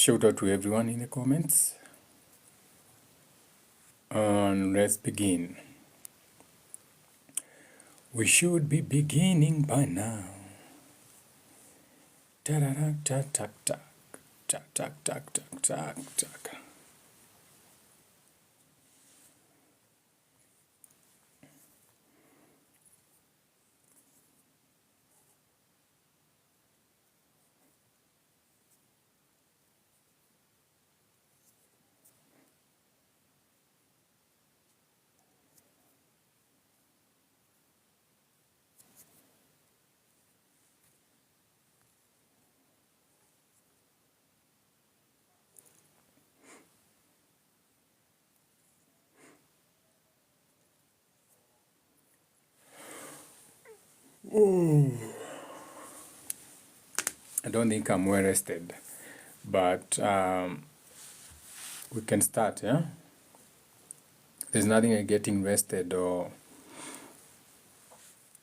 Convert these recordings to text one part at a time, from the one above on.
Shout out to everyone in the comments. And let's begin. We should be beginning by now. Ta-da-da-ta-tak-tak. I don't think I'm well rested, but we can start, yeah? There's nothing like getting rested or,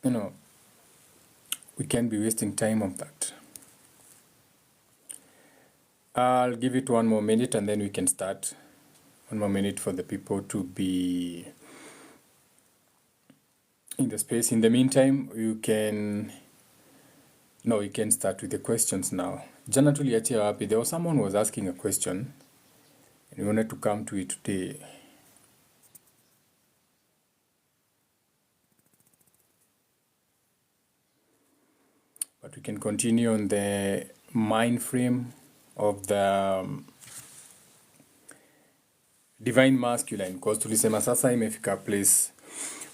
we can't be wasting time on that. I'll give it 1 more minute and then we can start. 1 more minute for the people to be in the space. In the meantime, you can start with the questions now. Jana tuliachia wapi? There was someone who was asking a question and we wanted to come to it today. But we can continue on the mind frame of the divine masculine, because tulisema sasa imefika place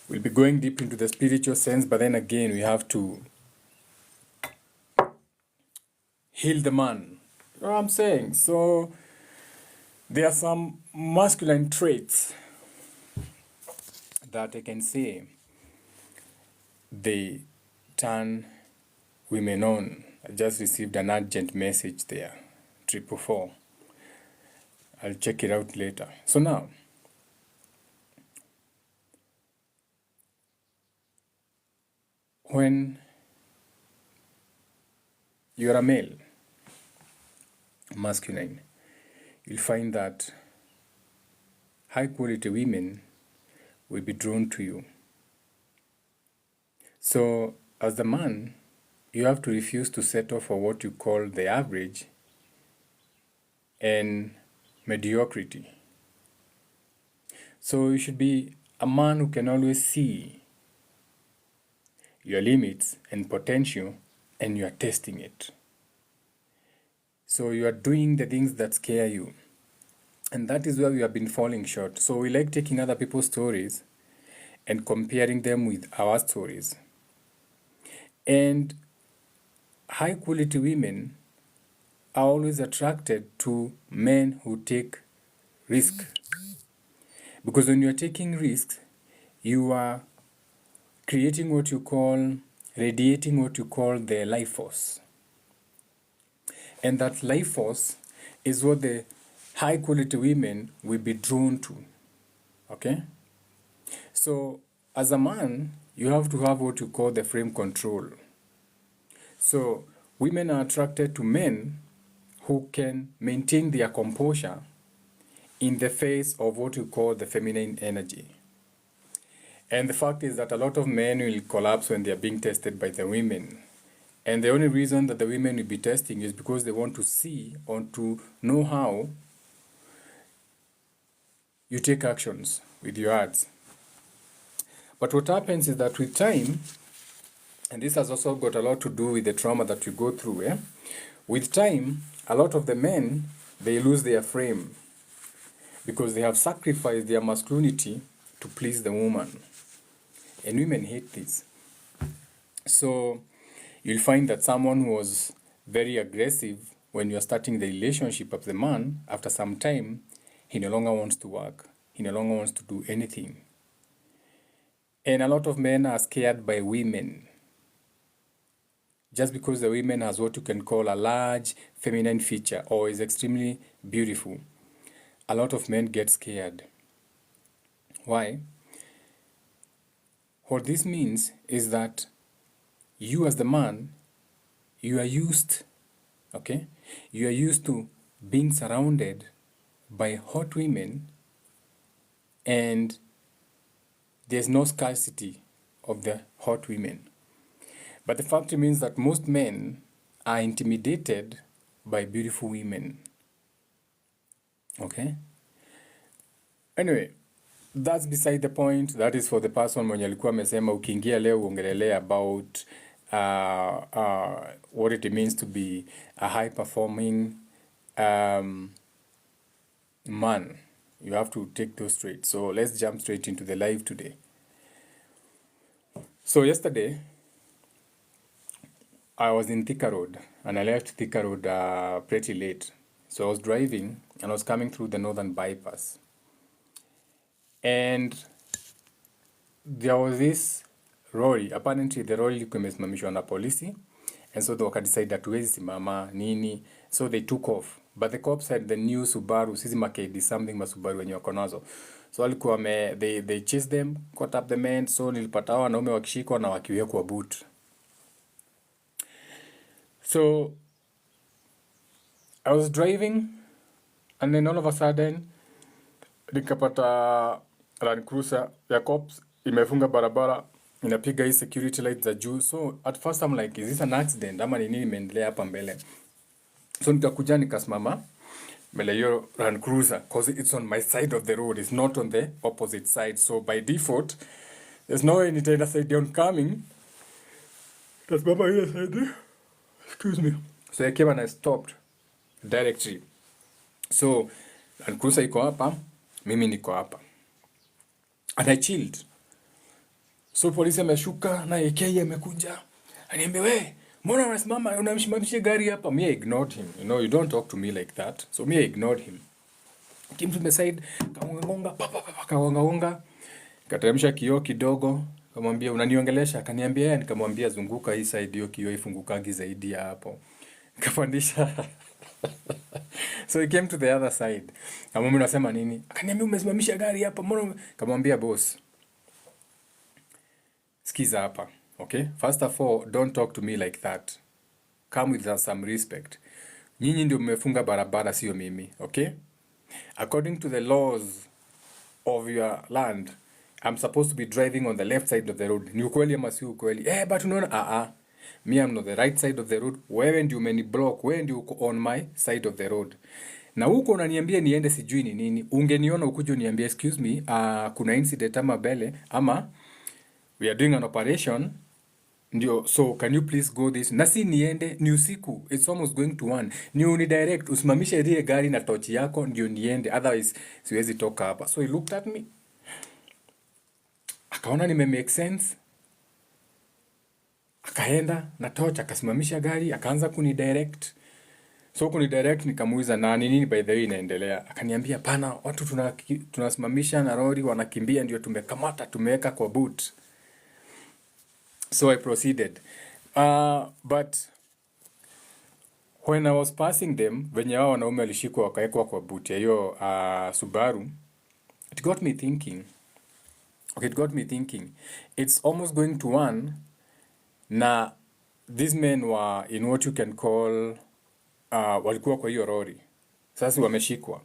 we'll be going deep into the spiritual sense, but then again we have to heal the man. You know what I'm saying? So there are some masculine traits that I can say they turn women on. I just received an urgent message there, 444. I'll check it out later. So now, when you're a male, masculine, you'll find that high quality women will be drawn to you. So as the man, you have to refuse to settle for what you call the average and mediocrity. So you should be a man who can always see your limits and potential, and you are testing it. So you are doing the things that scare you. And that is where we have been falling short. So we like taking other people's stories and comparing them with our stories. And high quality women are always attracted to men who take risk. Because when you're taking risks, you are creating what you call, radiating what you call the life force. And that life force is what the high quality women will be drawn to. Okay? So as a man, you have to have what you call the frame control. So women are attracted to men who can maintain their composure in the face of what you call the feminine energy. And the fact is that a lot of men will collapse when they are being tested by the women. And the only reason that the women will be testing is because they want to see or to know how you take actions with your ads. But what happens is that with time, and this has also got a lot to do with the trauma that you go through, with time, a lot of the men, they lose their frame because they have sacrificed their masculinity to please the woman. And women hate this. So you'll find that someone who was very aggressive when you're starting the relationship of the man, after some time, he no longer wants to work. He no longer wants to do anything. And a lot of men are scared by women. Just because the woman has what you can call a large feminine feature or is extremely beautiful, a lot of men get scared. Why? What this means is that you as the man, you are used, okay? You are used to being surrounded by hot women and there's no scarcity of the hot women. But the fact remains that most men are intimidated by beautiful women. Okay? Anyway, that's beside the point. That is for the person mwenye alikuwa amesema ukiingia leo uongelelea about what it means to be a high performing man. You have to take those straight. So let's jump straight into the live today. So yesterday, I was in Thika Road and I left Thika Road pretty late. So I was driving and I was coming through the Northern Bypass. And there was this lorry. Apparently the lorry ilikuwa imesimamishwa na polisi. And so they wakadecide hatuwezi simama nini. So they took off. But the cops had the new Subaru, sisi makedi something masubaru wenye wako nazo. So walikuwa they chased them, caught up the men. So nilipata hao wanaume wakishikwa na wakiwekwa boot. So I was driving and then all of a sudden nikapata Land Cruiser ya cops imefunga barabara inapiga hii security lights za juu. So at first I'm like, is this an accident ama ni nini imeendelea hapa mbele? So nikakuja nikasimama mbele hiyo Land Cruiser because it's on my side of the road, it's not on the opposite side. So by default there's no way nitaenda side oncoming. That's baba ile side. Excuse me. So I came and I stopped directly. So Land Cruiser iko hapa, mimi niko hapa. And I chilled. So polisi ameshuka na AK amekuja. Aniambia we, mbona unasimama unamshimamishia gari hapa? Me I ignored him. You know, you don't talk to me like that. So me I ignored him. Came to the side, kaonga. Kateremsha kioo kidogo, kamwambia unaniongelesha, akaniambia yeye, nikamwambia zunguka hii side, hiyo kioo ifungukagi zaidi ya hapo. Nikapandisha. So he came to the other side. Na mimi nasema nini? Akaniambia umesimamisha gari hapa, mbona? Kamwambia boss, sikiza hapa, okay? First of all, don't talk to me like that. Come with some respect. Nyinyi ndio mmefunga barabara, sio mimi, okay? According to the laws of your land, I'm supposed to be driving on the left side of the road. Ni ukweli ama si ukweli? But unaona, me I'm on the right side of the road. Wewe ndio umeniblock, wewe ndio uko on my side of the road. Na huko unaniambia niende sijui ni nini. Ungeniona ukuje uniambia excuse me, kuna incident ama bele ama we are doing an operation. Ndio, so can you please go this? Na si niende, ni usiku. It's almost going to 1. Ni unidirect, usimamishe ile gari na tochi yako ndio niende. Otherwise siwezi toka hapa. So he looked at me. Akaona nime make sense. Akaenda na torch akasimamisha gari, akaanza kunidirect. So kunidirect nikamuuliza na nini by the way inaendelea. Akaniambia pana, watu tunasimamisha na lori wanakimbia ndio tumekamata, tumeweka kwa boot. So I proceeded. But when I was passing them, venye hao wanaume walishikwa wakaekwa kwa boot ya hiyo Subaru, it got me thinking. Okay, it got me thinking. It's almost going to 1. Na these men were in what you can call walikuwa kwa hiyo lori. Sasa wameshikwa.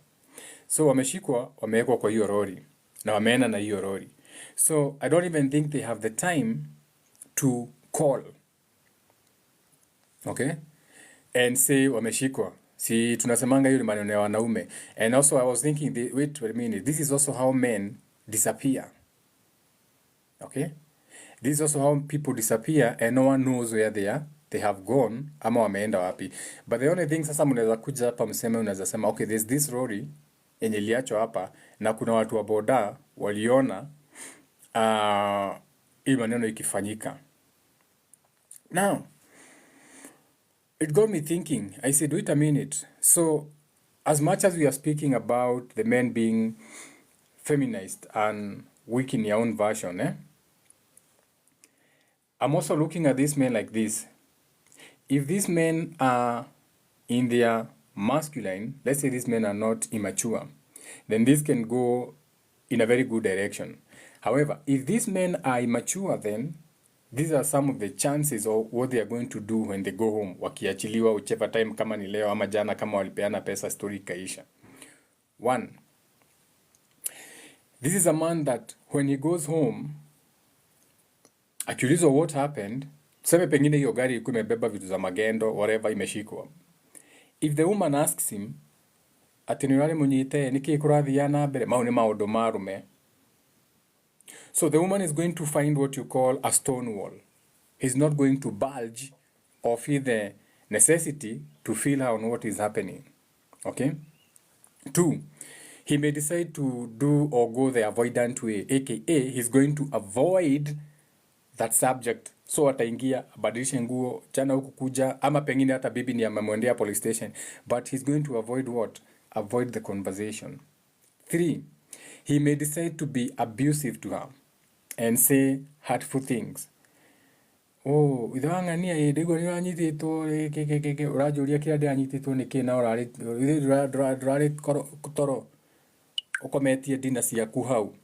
So wameshikwa, wamewekwa kwa hiyo lori na wameenda na hiyo lori. So I don't even think they have the time to call. Okay? And say wameshikwa. Si tunasemanga hiyo ni maneno ya wanaume. And also I was thinking, wait a minute, this is also how men disappear. Okay? This is also how people disappear and no one knows where they have gone ama wameenda wapi. But the only thing sasa mnaweza kuja hapa mseme, unaweza sema okay, there's this lorry yenye iliachwa hapa na kuna watu wa boda waliona hii maneno ikifanyika. Now, it got me thinking. I said, wait a minute. So, as much as we are speaking about the men being feminized and weak in their own version, I'm also looking at these men like this. If these men are in their masculine, let's say these men are not immature, then this can go in a very good direction. However, if these men are immature, then these are some of the chances of what they are going to do when they go home, wakiachiliwa whichever time, kama ni leo ama jana, kama walipeana pesa, story ikaisha. One, this is a man that when he goes home, akiulizwa what happened, tuseme pengine hiyo gari ilikuwa imebeba vitu za magendo, whatever, imeshikwa. If the woman asks him, ati ni wale munyite niki kurathia na mbere, mau ni maundu marume. So the woman is going to find what you call a stone wall. He's not going to budge or feel the necessity to feel her on what is happening. Okay? 2, he may decide to do or go the avoidant way, aka he's going to avoid that subject. So ataingia abadilishe nguo, jana huku kuja, ama pengine hata bibi ni amemwendea police station, but he's going to avoid what? Avoid the conversation. 3, he may decide to be abusive to her and say hurtful things. Oh, idhangania yedigo ni anyitito urajuria kila de anyitito ni kina urari kutoro ukometie dina ciaku hau.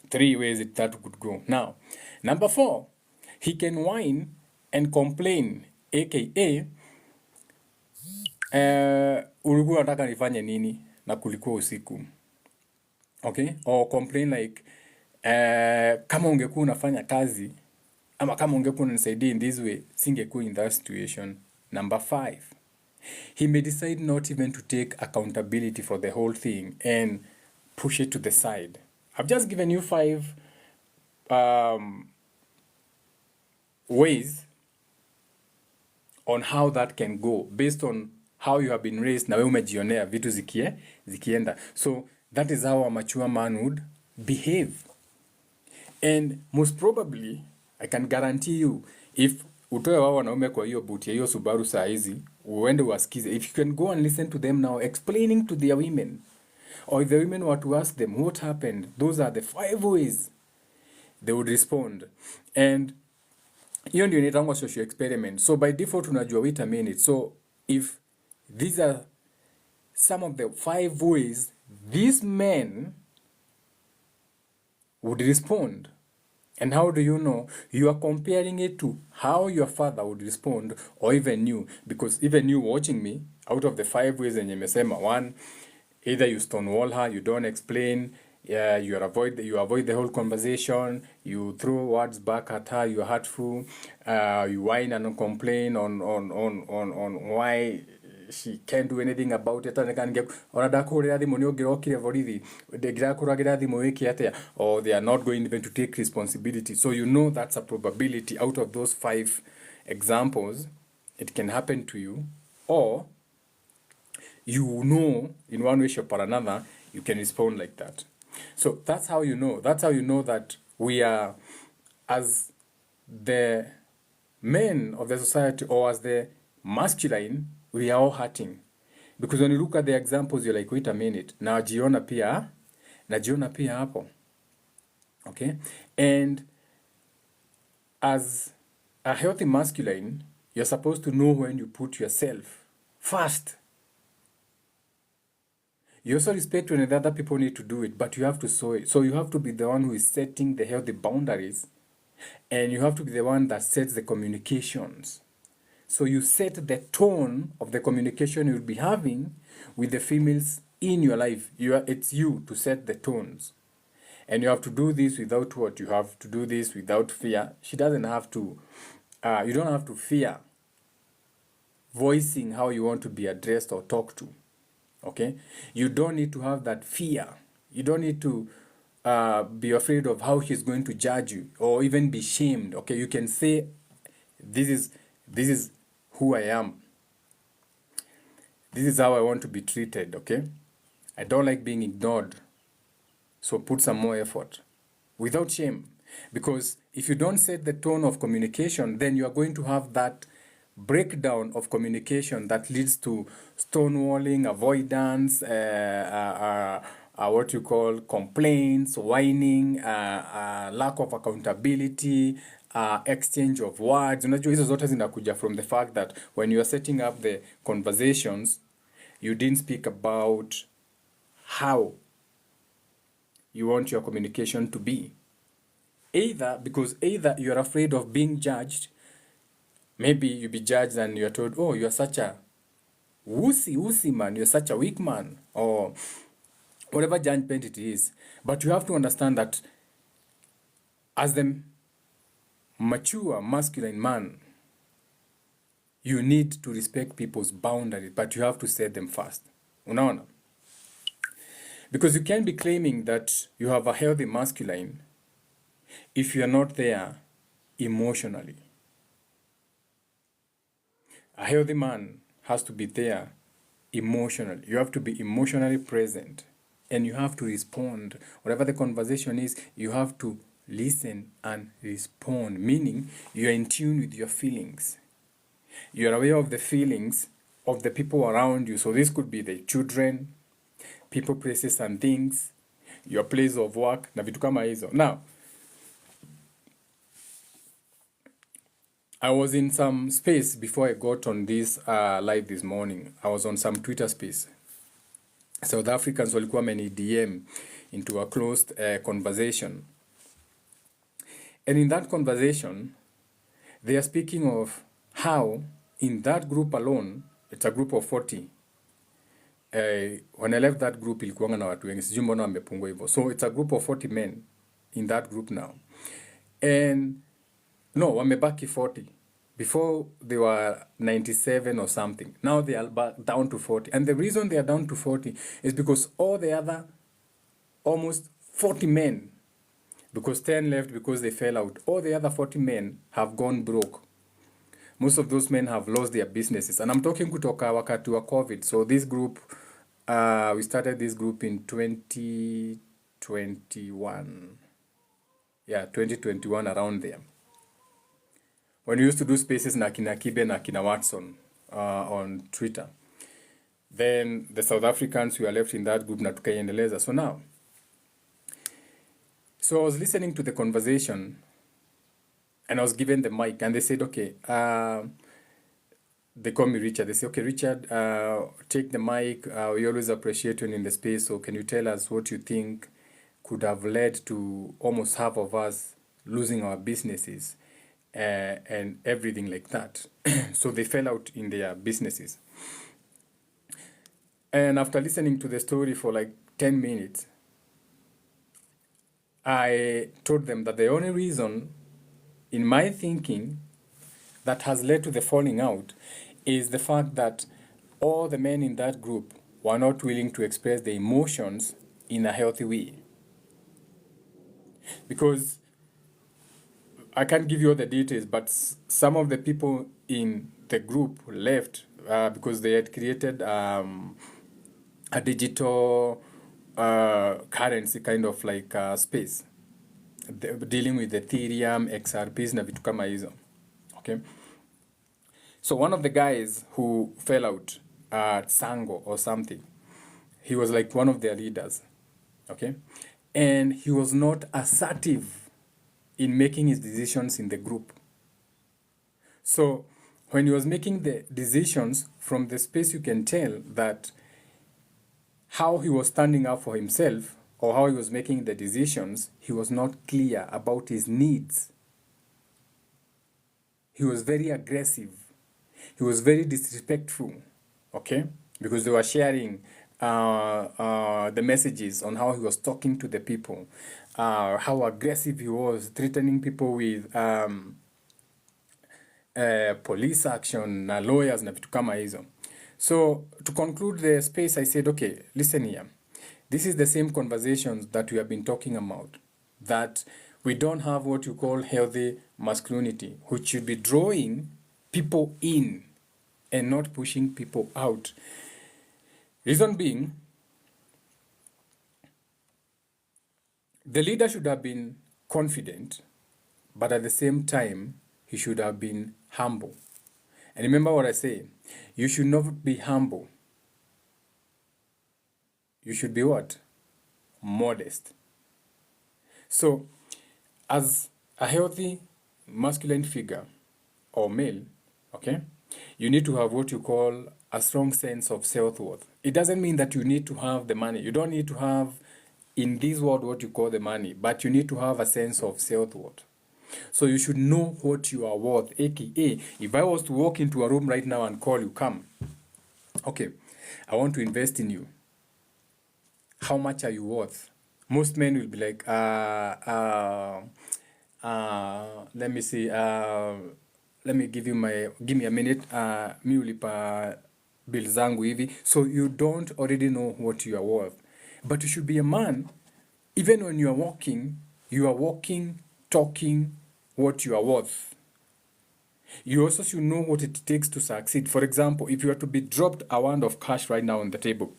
3 ways that could go. Now, number 4, he can whine and complain, aka ulikuwa unataka nifanye nini na kulikuwa usiku. Okay? Or complain like kama ungekuwa unafanya kazi ama kama ungekuwa unanisaidia in this way, singekuwa in that situation. Number 5, he may decide not even to take accountability for the whole thing and push it to the side. I've just given you 5 ways on how that can go based on how you have been raised, na wewe umejionea vitu zikienda. So that is how a mature man would behave. And most probably, I can guarantee you, if utoe wao wanaume kwa hiyo buti ya hiyo Subaru saa hizi, uende wasikize. If you can go and listen to them now explaining to their women, or if the women were to ask them what happened, those are the 5 ways they would respond. And hiyo ndio inaitwa social experiment. So by default unajua, wait a minute. So if these are some of the 5 ways these men would respond, and how do you know? You are comparing it to how your father would respond, or even you, because even you watching me, out of the 5 ways yenye nimesema, 1, either you stonewall her, you don't explain, you avoid the whole conversation, you throw words back at her, you're hurtful, you whine and complain on why she can't do anything about it, or they are not going even to take responsibility. So you know that's a probability. Out of those 5 examples, it can happen to you, or you know in one way, shape, or another, you can respond like that. So that's how you know. That's how you know that we are, as the men of the society, or as the masculine, we are all hurting. Because when you look at the examples, you're like, wait a minute, najiona pia hapo. Okay? And as a healthy masculine, you're supposed to know when you put yourself first. You also respect when the other people need to do it, but you have to show it. So you have to be the one who is setting the healthy boundaries, and you have to be the one that sets the communications. So you set the tone of the communication you'll be having with the females in your life. It's you to set the tones. And you have to do this without what? You have to do this without fear. She doesn't have to, you don't have to fear voicing how you want to be addressed or talked to. Okay? You don't need to have that fear. You don't need to be afraid of how she's going to judge you, or even be shamed. Okay? You can say, this is who I am. This is how I want to be treated. Okay? I don't like being ignored. So put some more effort without shame. Because if you don't set the tone of communication, then you are going to have that breakdown of communication that leads to stonewalling, avoidance, what you call complaints, whining, lack of accountability, exchange of words. Unajua hizo zote zinakuja from the fact that when you are setting up the conversations, you didn't speak about how you want your communication to be. Either you're afraid of being judged. Maybe you be judged and you're told, oh, you're such a wussy man, you're such a weak man, or whatever judgment it is. But you have to understand that as the mature masculine man, you need to respect people's boundaries, but you have to set them first. Unaona? Because you can't be claiming that you have a healthy masculine if you're not there emotionally. A healthy man has to be there emotionally. You have to be emotionally present and you have to respond. Whatever the conversation is, you have to listen and respond, meaning you're in tune with your feelings. You're aware of the feelings of the people around you. So this could be the children, people, places and things, your place of work, na vitu kama hizo. Now, I was in some space before I got on this live this morning. I was on some Twitter space. South Africans walikuwa many DM into a closed conversation. And in that conversation, they are speaking of how in that group alone, it's a group of 40. When I left that group, ilikuwanga na watu wengi, sijui mbona wamepungua hivyo. So it's a group of 40 men in that group now. And no, wamebaki 40. Before they were 97 or something. Now they are back down to 40. And the reason they are down to 40 is because all the other almost 40 men, because 10 left because they fell out, all the other 40 men have gone broke. Most of those men have lost their businesses. And I'm talking kutoka wakati wa COVID. So this group, we started this group in 2021. Yeah, 2021, around there. When we used to do spaces na kina Kibe na kina Watson on Twitter. Then the South Africans who are left in that group na tukaiendeleza. So now, so I was listening to the conversation and I was given the mic and they said, okay, they call me Richard. They say, okay, Richard, take the mic. We always appreciate you in the space. So can you tell us what you think could have led to almost half of us losing our businesses and everything like that? So they fell out in their businesses. And after listening to the story for like 10 minutes, I told them that the only reason, in my thinking, that has led to the falling out is the fact that all the men in that group were not willing to express their emotions in a healthy way. Because I can't give you all the details, but some of the people in the group left because they had created a digital currency kind of like space, dealing with Ethereum, XRPs na vitu kama hizo. Okay. So one of the guys who fell out, Sango or something, he was like one of their leaders. Okay. And he was not assertive in making his decisions in the group. So when he was making the decisions, from the space you can tell that how he was standing up for himself or how he was making the decisions, he was not clear about his needs. He was very aggressive. He was very disrespectful, okay? Because they were sharing the messages on how he was talking to the people, how aggressive he was, threatening people with police action, lawyers, na vitu kama hizo. So to conclude the space, I said, okay, listen here. This is the same conversations that we have been talking about, that we don't have what you call healthy masculinity, which should be drawing people in and not pushing people out. Reason being, the leader should have been confident, but at the same time, he should have been humble. And remember what I say, you should not be humble. You should be what? Modest. So, as a healthy masculine figure or male, okay, you need to have what you call a strong sense of self-worth. It doesn't mean that you need to have the money. You don't need to have in this world what you call the money, but you need to have a sense of self-worth. So you should know what you are worth, aka if I was to walk into a room right now and call you, come, okay, I want to invest in you. How much are you worth? Most men will be like, let me see, let me give me a minute, mi ulipa bill zangu hivi. So you don't already know what you are worth. But you should be a man, even when you are walking, talking what you are worth. You also should know what it takes to succeed. For example, if you are to be dropped a wand of cash right now on the table,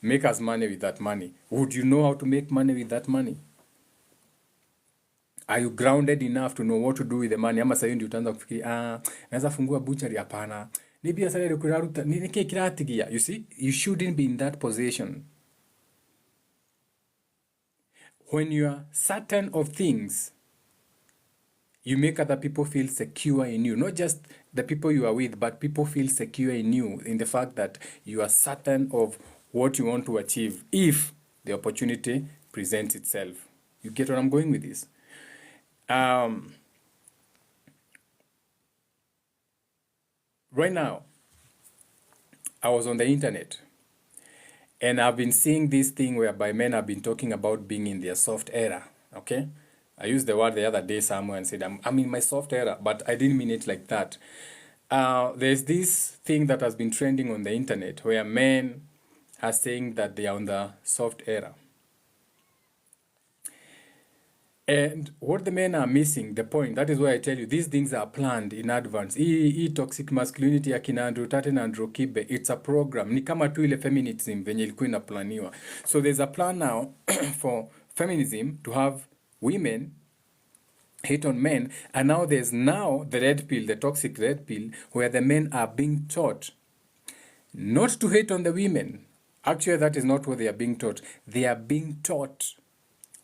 make us money with that money. Would you know how to make money with that money? Are you grounded enough to know what to do with the money? Ama sasa ndio utaanza kufikiri, naweza fungua butchery? Hapana. Ni biashara ile kuraruta, ni kiratigia. You see, you shouldn't be in that position. When you are certain of things, you make other people feel secure in you. Not just the people you are with, but people feel secure in you, in the fact that you are certain of what you want to achieve if the opportunity presents itself. You get where I'm going with this? Right now, I was on the internet and I've been seeing this thing whereby men have been talking about being in their soft era. Okay? I used the word the other day somewhere and said, I'm in my soft era, but I didn't mean it like that. There's this thing that has been trending on the internet where men are saying that they are on the soft era. And what the men are missing, the point, that is why I tell you, these things are planned in advance. Toxic masculinity ya kina Andrew Tate na Andrew Kibe, it's a program. Ni kama tu ile feminism venye ilikuwa inaplaniwa. So there's a plan now for feminism to have women hate on men, and now there's the red pill, the toxic red pill, where the men are being taught not to hate on the women. Actually, that is not what they are being taught. They are being taught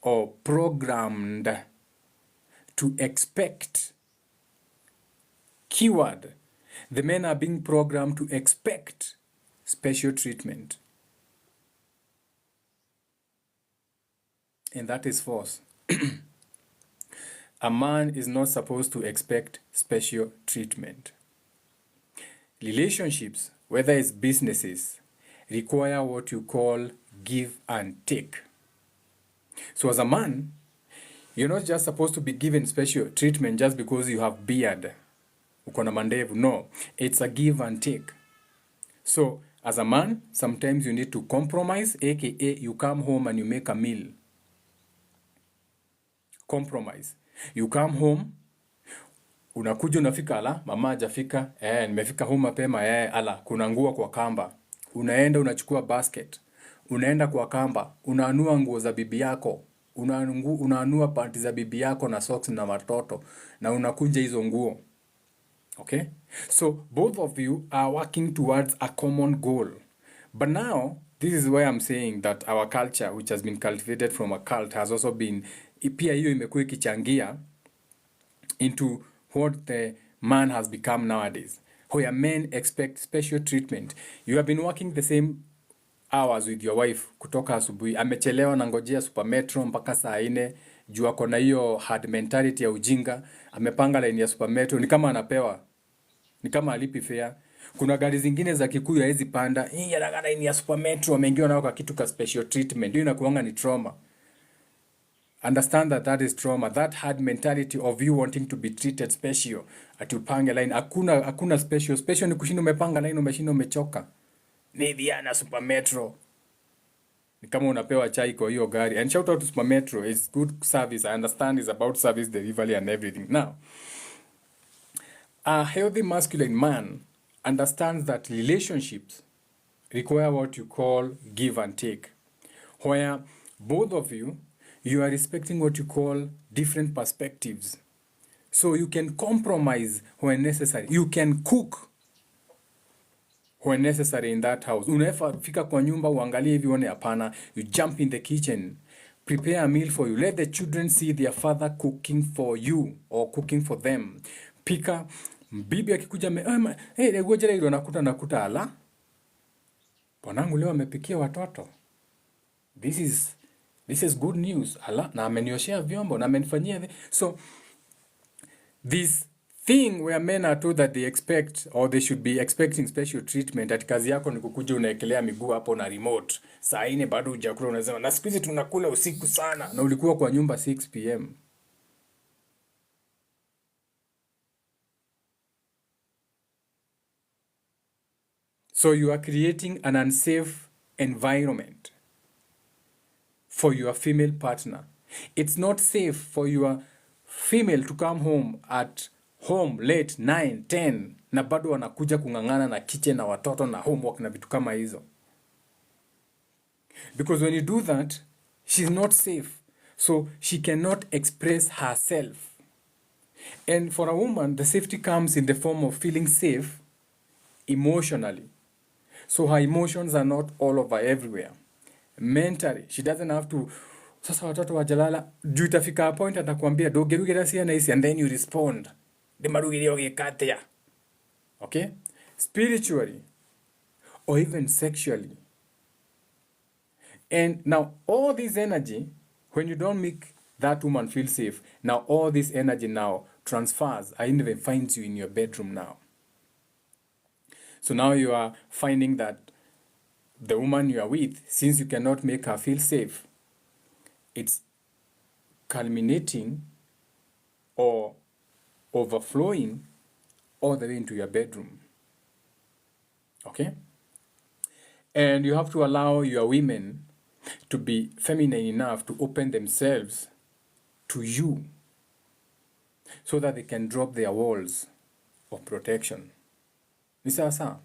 or programmed to expect. Keyword, the men are being programmed to expect special treatment. And that is false. A man is not supposed to expect special treatment. Relationships, whether it's businesses, require what you call give and take. So as a man, you're not just supposed to be given special treatment just because you have beard. Uko na mandevu. No, it's a give and take. So as a man, sometimes you need to compromise, aka you come home and you make a meal. Compromise. You come home, unakuja unafika, ala, mama hajafika, nimefika home mapema, ala, kuna nguo kwa kamba. Unaenda unachukua basket. Unaenda kwa kamba, unaanua nguo za bibi yako. Unaanua panty za bibi yako na socks na watoto na unakunja hizo nguo. Okay? So both of you are working towards a common goal. But now, this is why I'm saying that our culture, which has been cultivated from a cult, has also been, pia hiyo imekuwa ikichangia into what the man has become nowadays, where men expect special treatment. You have been working the same hours with your wife kutoka asubuhi, amechelewa na ngojea super metro mpaka saa 4 juu ako na hiyo hard mentality ya ujinga, amepanga line ya super metro, ni kama anapewa, ni kama alipi fare. Kuna gari zingine za Kikuyu hawezi panda, hii ya line ya super metro ameingiwa nao kwa kitu ka special treatment. Hiyo inakuanga ni trauma. Understand that is trauma. That hard mentality of you wanting to be treated special. Ati upange line. Hakuna special. Special ni kushinda umepanga line, umeshinda umechoka. Ni Diana Super Metro. Ni kama unapewa chai kwa hiyo gari. And shout out to Super Metro. It's good service. I understand it's about service delivery and everything. Now, a healthy masculine man understands that relationships require what you call give and take. Where both of you are respecting what you call different perspectives. So you can compromise when necessary. You can cook when necessary in that house. Unaweza fika kwa nyumba uangalie hivi uone hapana. You jump in the kitchen. Prepare a meal for you. Let the children see their father cooking for you or cooking for them. Pika. Bibi akikuja ngoja leo nakuta ala. Bwanangu leo amepikia watoto. This is This is good news. Allah, na amenioshea vyombo, na amenifanyia. So, this thing where men are told that they expect or they should be expecting special treatment, ati kazi yako ni kukuja unaekelea miguu hapo na remote. Saa 4 bado hujakula, unasema na siku hizi tunakula usiku sana, na ulikuwa kwa nyumba 6 pm. So you are creating an unsafe environment for your female partner. It's not safe for your female to come home at home late 9, 10 na bado wanakuja kung'ang'ana na kitchen na watoto na homework na vitu kama hizo. Because when you do that, she's not safe. So she cannot express herself. And for a woman, the safety comes in the form of feeling safe emotionally. So her emotions are not all over everywhere. Mentally, she doesn't have to. Sasa watoto wajalala, juu itafika a point atakwambia dogerugera sia na isi, and then you respond. De marugiri ogekatea. Okay? Spiritually or even sexually. And now all this energy, when you don't make that woman feel safe, now all this energy now transfers and even finds you in your bedroom now. So now you are finding that the woman you are with, since you cannot make her feel safe, it's culminating or overflowing all the way into your bedroom. Okay? And you have to allow your women to be feminine enough to open themselves to you so that they can drop their walls of protection. Ni sawa sawa?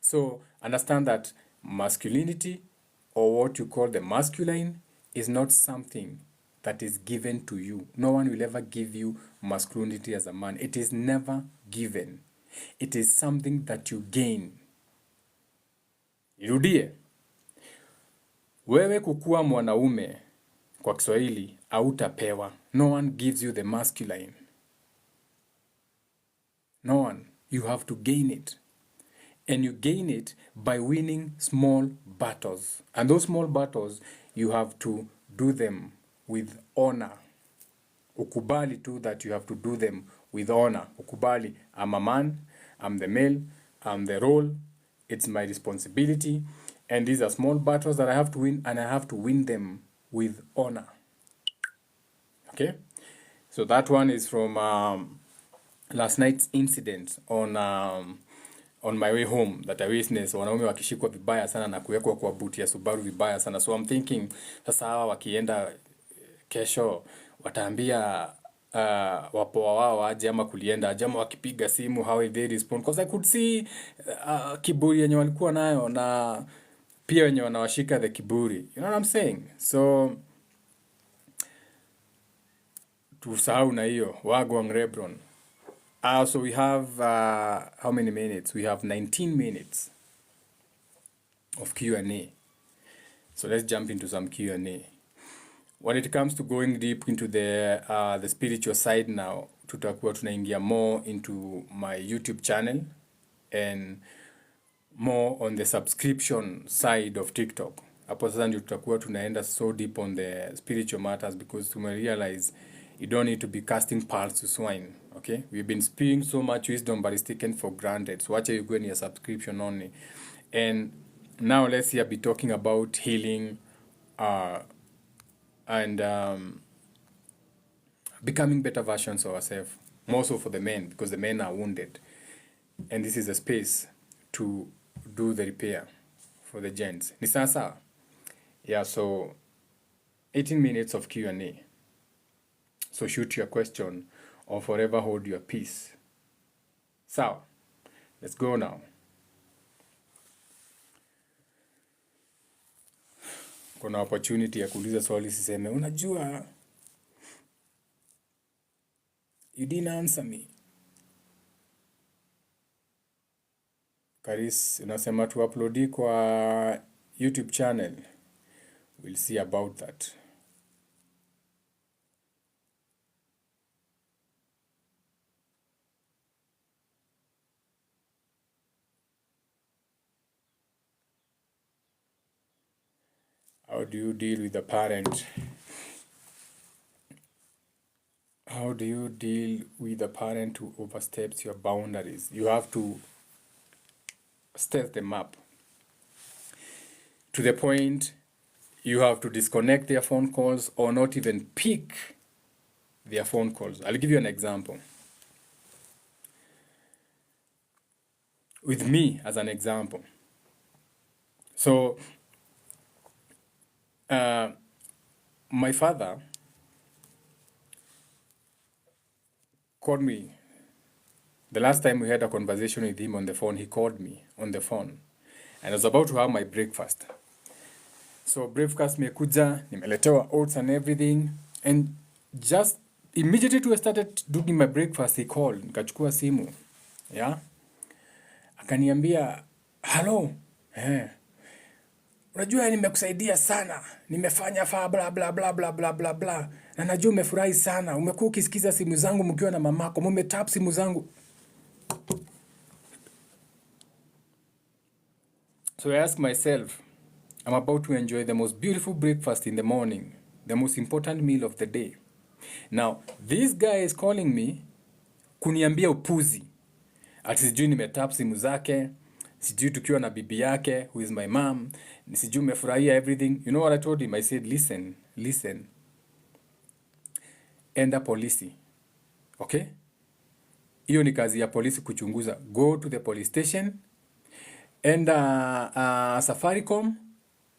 So understand that masculinity, or what you call the masculine, is not something that is given to you. No one will ever give you masculinity as a man. It is never given. It is something that you gain. Irudie. Wewe kukua mwanaume kwa Kiswahili hautapewa. No one gives you the masculine. No one. You have to gain it. And you gain it by winning small battles. And those small battles, you have to do them with honor. Ukubali too that you have to do them with honor. Ukubali, I'm a man, I'm the male, I'm the role, it's my responsibility. And these are small battles that I have to win, and I have to win them with honor. Okay? So that one is from last night's incident on my way home that I witnessed, wanaume wakishikwa vibaya sana na kuwekwa kwa buti ya Subaru vibaya sana. So I'm thinking, sasa hawa wakienda kesho wataambia wapoa wao aje ama kulienda aje, ama wakipiga simu how will they respond? Because I could see kiburi yenye walikuwa nayo na pia wenye wanawashika the kiburi. You know what I'm saying? So tusahau na hiyo wagwang Rebron. So we have how many minutes? We have 19 minutes of Q&A. So let's jump into some Q&A. When it comes to going deep into the spiritual side now, tutakuwa tunaingia more into my YouTube channel and more on the subscription side of TikTok. Hapo sasa ndio tutakuwa tunaenda so deep on the spiritual matters, because tumerealize you don't need to be casting pearls to swine. Okay? We've been spewing so much wisdom, but it's taken for granted. So watch you go in your subscription only. And now let's be talking about healing and becoming better versions of ourselves. More so for the men, because the men are wounded. And this is a space to do the repair for the gents. Ni sasa? Yeah, so 18 minutes of Q&A. So shoot your question or forever hold your peace. So, let's go now. Kuna opportunity ya kuuliza swali siseme, unajua, you didn't answer me. Karis, unasema tu uploadi kwa YouTube channel. We'll see about that. How do you deal with a parent? How do you deal with a parent who oversteps your boundaries? You have to step them up to the point you have to disconnect their phone calls or not even pick their phone calls. I'll give you an example. With me as an example. So, my father called me. The last time we had a conversation with him on the phone, he called me on the phone. And I was about to have my breakfast. So breakfast mekuja, nimeletewa oats and everything. And just immediately to I started doing my breakfast, he called. Nikachukua simu. Yeah? Akaniambia, hello. Unajua nimekusaidia sana. Nimefanya bla bla bla bla bla bla bla. Na najua umefurahi sana. Umekuwa ukisikiza simu zangu mkiwa na mamako. Mumetap simu zangu. So I ask myself, I'm about to enjoy the most beautiful breakfast in the morning, the most important meal of the day. Now, this guy is calling me kuniambia upuzi. Ati sijui nimetap simu zake, sijui tukiwa na bibi yake, who is my mom, sijui umefurahia everything. You know what I told him? I said, listen. Enda polisi. Okay? Hiyo ni kazi ya polisi kuchunguza. Go to the police station. Enda Safaricom.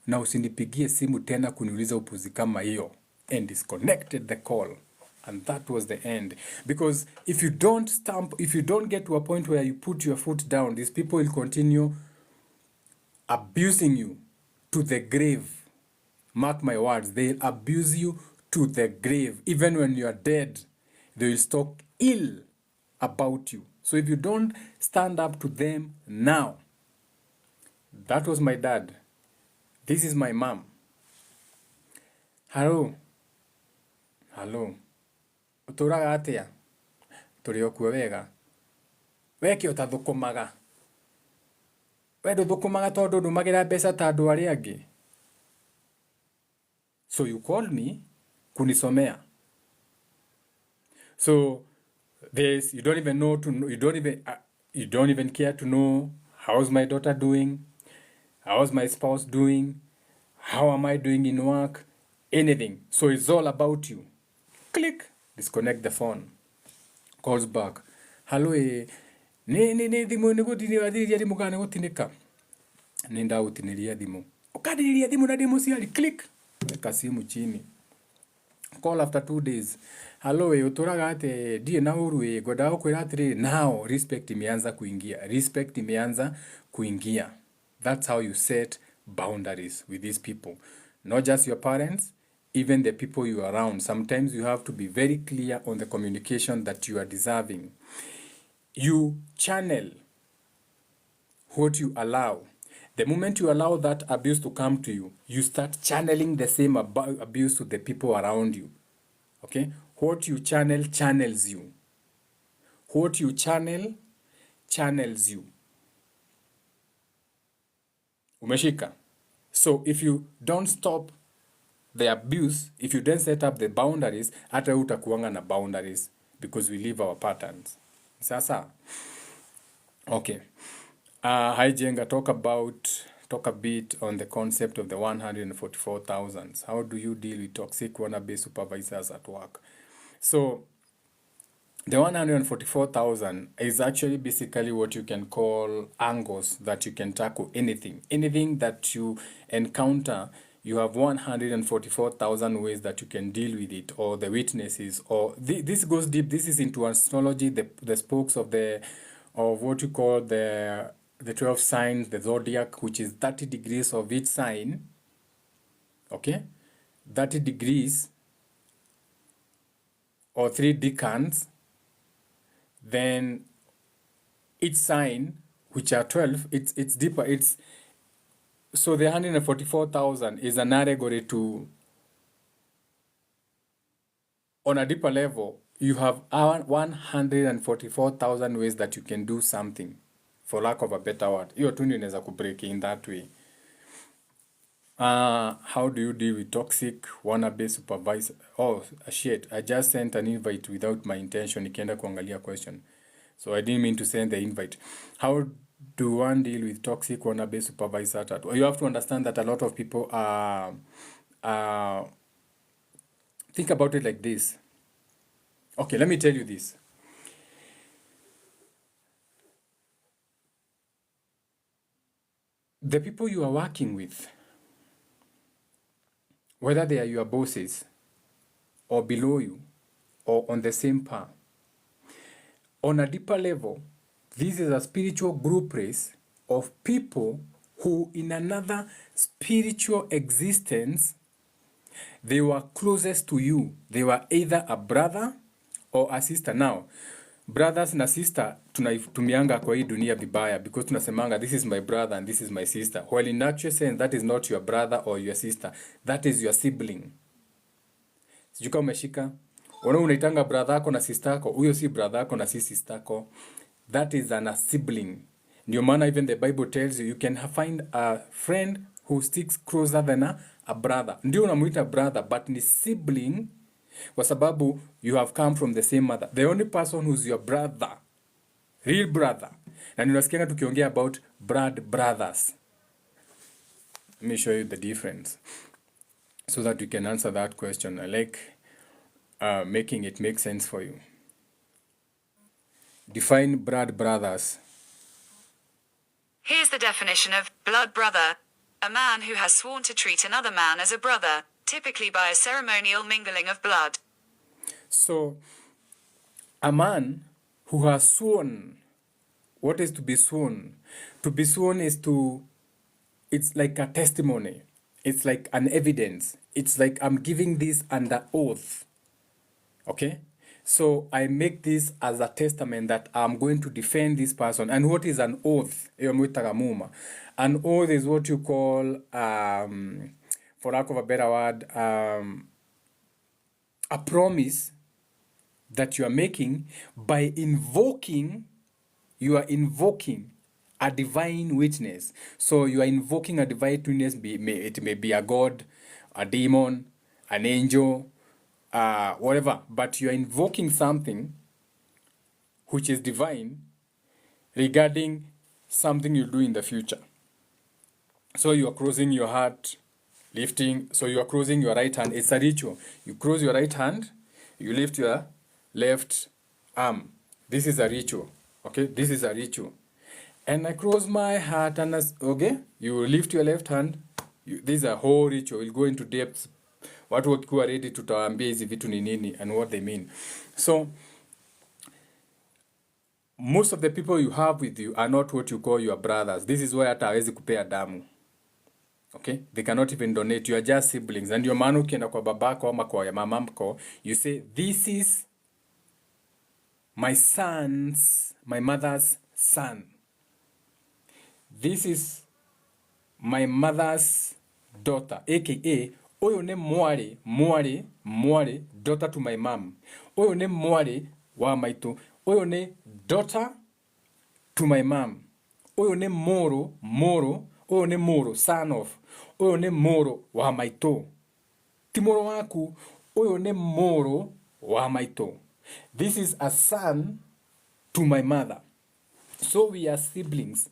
Na usinipigie simu tena kuniuliza upuzi kama hiyo. And disconnected the call. And that was the end. Because if you don't get to a point where you put your foot down, these people will continue abusing you to the grave. Mark my words, they'll abuse you to the grave. Even when you are dead, they will talk ill about you. So if you don't stand up to them now, that was my dad. This is my mom. Hello. Uturaga atia? Turi o kuo wega. We ke utathukumaga. We nduthukumaga tondu ndumagira mbeca ta andu aria angi. So you called me kunisomea. So this you don't even know to know, you don't even care to know how's my daughter doing, how's my spouse doing, how am I doing in work, anything. So it's all about you. Click, disconnect the phone. Calls back. Hello, ni thimu ni gutiniria thimu kana gutinika. Ni ndautiniria thimu. Ukadiriria thimu na thimu ciali. Click. Weka simu chini. Call after 2 days. Hello, uturaga ate die na uru ngoda gukwira atiri. Now respect imeanza kuingia. That's how you set boundaries with these people. Not just your parents, even the people you are around. Sometimes you have to be very clear on the communication that you are deserving. You channel what you allow. The moment you allow that abuse to come to you, you start channeling the same abuse to the people around you. Okay? What you channel channels you. What you channel channels you. Umeshika? So if you don't stop the abuse, if you don't set up the boundaries, hata utakuanga na boundaries because we live our patterns. Sasa? Okay. Hi Jenga, talk a bit on the concept of the 144,000. How do you deal with toxic wannabe supervisors at work? So the 144,000 is actually basically what you can call angles that you can tackle anything. Anything that you encounter, you have 144,000 ways that you can deal with it, or the witnesses, or this goes deep. This is into astrology, the spokes of what you call the 12 signs, the zodiac, which is 30 degrees of each sign. Okay? 30 degrees or 3 decans. Then each sign, which are 12, it's deeper. So the 144,000 is an allegory to, on a deeper level, you have 144,000 ways that you can do something, for lack of a better word. Hiyo tu ndio inaweza kubreak in that way. How do you deal with toxic wannabe supervisor? Oh, shit. I just sent an invite without my intention. Nikienda kuangalia question. So I didn't mean to send the invite. How do one deal with toxic wannabe supervisor? You have to understand that a lot of people think about it like this. Okay, let me tell you this. The people you are working with, whether they are your bosses or below you or on the same par, on a deeper level, this is a spiritual group race of people who in another spiritual existence, they were closest to you. They were either a brother or a sister. Now, brothers na sister tunatumianga kwa hii dunia vibaya because tunasemanga this is my brother and this is my sister. While in actual sense, that is not your brother or your sister. That is your sibling. Sijui kama umeshika. Unaitanga brother ako na sister ako. Huyo si brother ako na si sister ako. That is a sibling. Ndio maana even the Bible tells you, you can find a friend who sticks closer than a brother. Ndio unamuita brother, but ni sibling kwa sababu you have come from the same mother. The only person who's your brother, real brother, na ninasikianga tukiongea about blood brothers. Let me show you the difference so that you can answer that question. I like making it make sense for you. Define blood brothers. Here's the definition of blood brother. A man who has sworn to treat another man as a brother, typically by a ceremonial mingling of blood. So, a man who has sworn, what is to be sworn? To be sworn is it's like a testimony. It's like an evidence. It's like I'm giving this under oath. Okay? So I make this as a testament that I'm going to defend this person. And what is an oath? An oath is what you call, for lack of a better word, a promise that you are making by invoking, you are invoking a divine witness. So you are invoking a divine witness, it may be a god, a demon, an angel, whatever, but you are invoking something which is divine regarding something you do in the future. So you are crossing your heart, lifting, so you are crossing your right hand. It's a ritual. You cross your right hand, you lift your left arm. This is a ritual. Okay, this is a ritual. And I cross my heart and okay, you lift your left hand. This is a whole ritual. We'll go into depth. Watu wakikuwa ready tutawaambia hizi vitu ni nini and what they mean. So, most of the people you have with you are not what you call your brothers. This is why hata hawezi kupea damu. Okay? They cannot even donate. You are just siblings. And your man ukienda kwa babako ama kwa mamamko, you say, this is my mother's son. This is my mother's daughter, aka oyo ne mwari, daughter to my mom. Oyo ne mwari wa maito. Oyo ne daughter to my mom. Oyo ne moro, oyo ne moro, son of. Oyo ne moro wa maito. Timoro waku, oyo ne moro wa maito. This is a son to my mother. So we are siblings.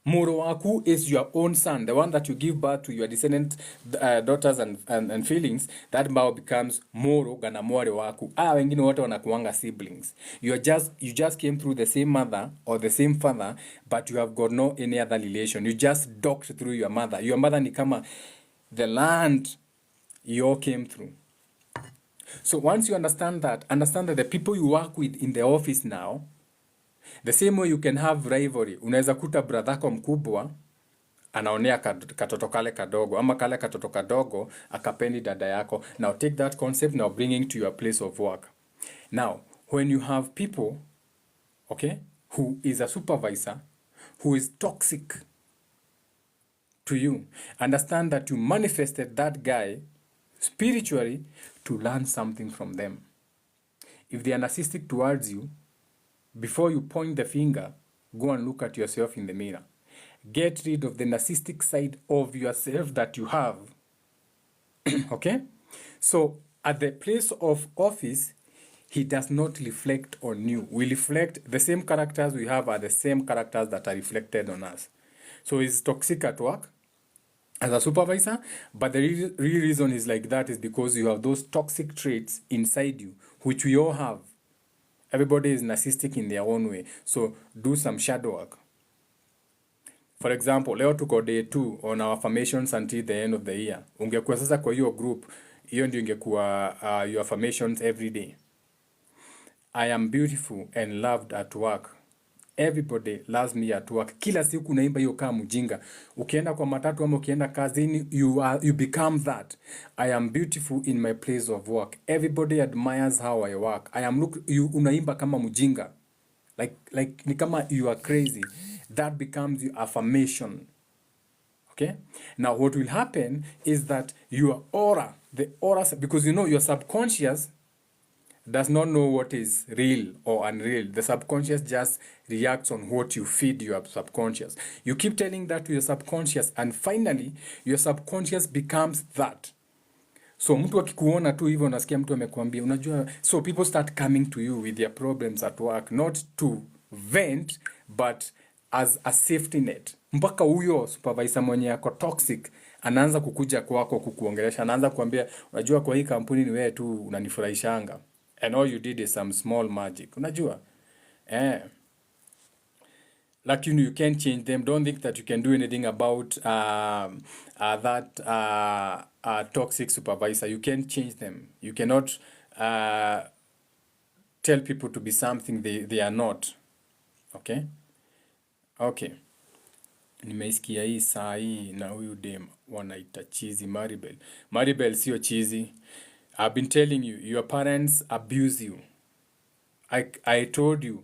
Moro waku is your own son, the one that you give birth to your descendant daughters and feelings. That mbao becomes moro gana mware waku. Wengine wote wanakuanga siblings. You just came through the same mother or the same father, but you have got no any other relation. You just docked through your mother. Your mother ni kama the land you all came through. So once you understand that the people you work with in the office now, the same way you can have rivalry. Unaweza kuta bradhako mkubwa anaonea katoto kale kadogo ama kale katoto kadogo akapendi dada yako. Now take that concept, now bringing to your place of work. Now, when you have people, okay, who is a supervisor, who is toxic to you, understand that you manifested that guy spiritually to learn something from them. If they are narcissistic towards you, before you point the finger, go and look at yourself in the mirror. Get rid of the narcissistic side of yourself that you have. Okay? So at the place of office, he does not reflect on you. We reflect the same characters we have are the same characters that are reflected on us. So he's toxic at work as a supervisor, but the real reason is like that is because you have those toxic traits inside you, which we all have. Everybody is narcissistic in their own way. So do some shadow work. For example, leo tuko day 2 on our affirmations until the end of the year. Ungekuwa sasa kwa hiyo group, hiyo ndio ingekuwa your affirmations every day. I am beautiful and loved at work. Everybody loves me at work. Kila siku unaimba hiyo kama mjinga. Ukienda kwa matatu ama ukienda kazini, you become that. I am beautiful in my place of work. Everybody admires how I work. Unaimba kama mjinga. Like ni kama you are crazy. That becomes your affirmation. Okay? Now what will happen is that your aura, because you know your subconscious does not know what is real or unreal. The subconscious just reacts on what you feed your subconscious. You keep telling that to your subconscious, and finally your subconscious becomes that. So mtu akikuona tu hivyo unasikia mtu amekwambia, unajua, so people start coming to you with their problems at work, not to vent but as a safety net. Mpaka huyo supervisor mwenye yako toxic anaanza kukuja kwako kukuongelesha, anaanza kuambia, unajua kwa hii kampuni ni wewe tu unanifurahishanga. And all you did is some small magic. Unajua? Like you can't change them. Don't think that you can do anything about that toxic supervisor. You can't change them. You cannot tell people to be something they are not. Okay? Okay. Nimeisikia hii saa hii na huyu dem wanaita cheesy Maribel. Maribel sio cheesy. I've been telling you, your parents abuse you. I told you,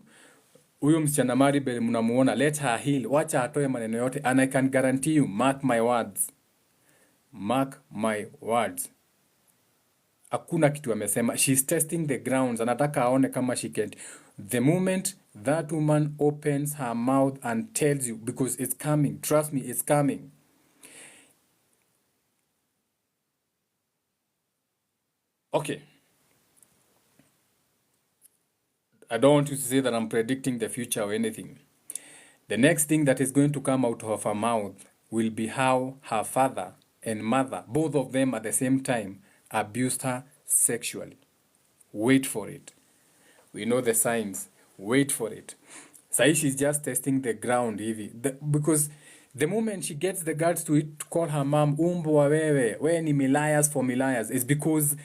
huyo msichana Maribel mnamuona, let her heal. Wacha atoe maneno yote, and I can guarantee you, mark my words. Mark my words. Hakuna kitu amesema. She's testing the grounds. Anataka aone kama she can. The moment that woman opens her mouth and tells you, because it's coming, trust me, it's coming. Okay. I don't want you to say that I'm predicting the future or anything. The next thing that is going to come out of her mouth will be how her father and mother, both of them at the same time, abused her sexually. Wait for it. We know the signs. Wait for it. Sahi she's just testing the ground, because the moment she gets the guts to call her mom, umbwa wewe ni milias for milias, is because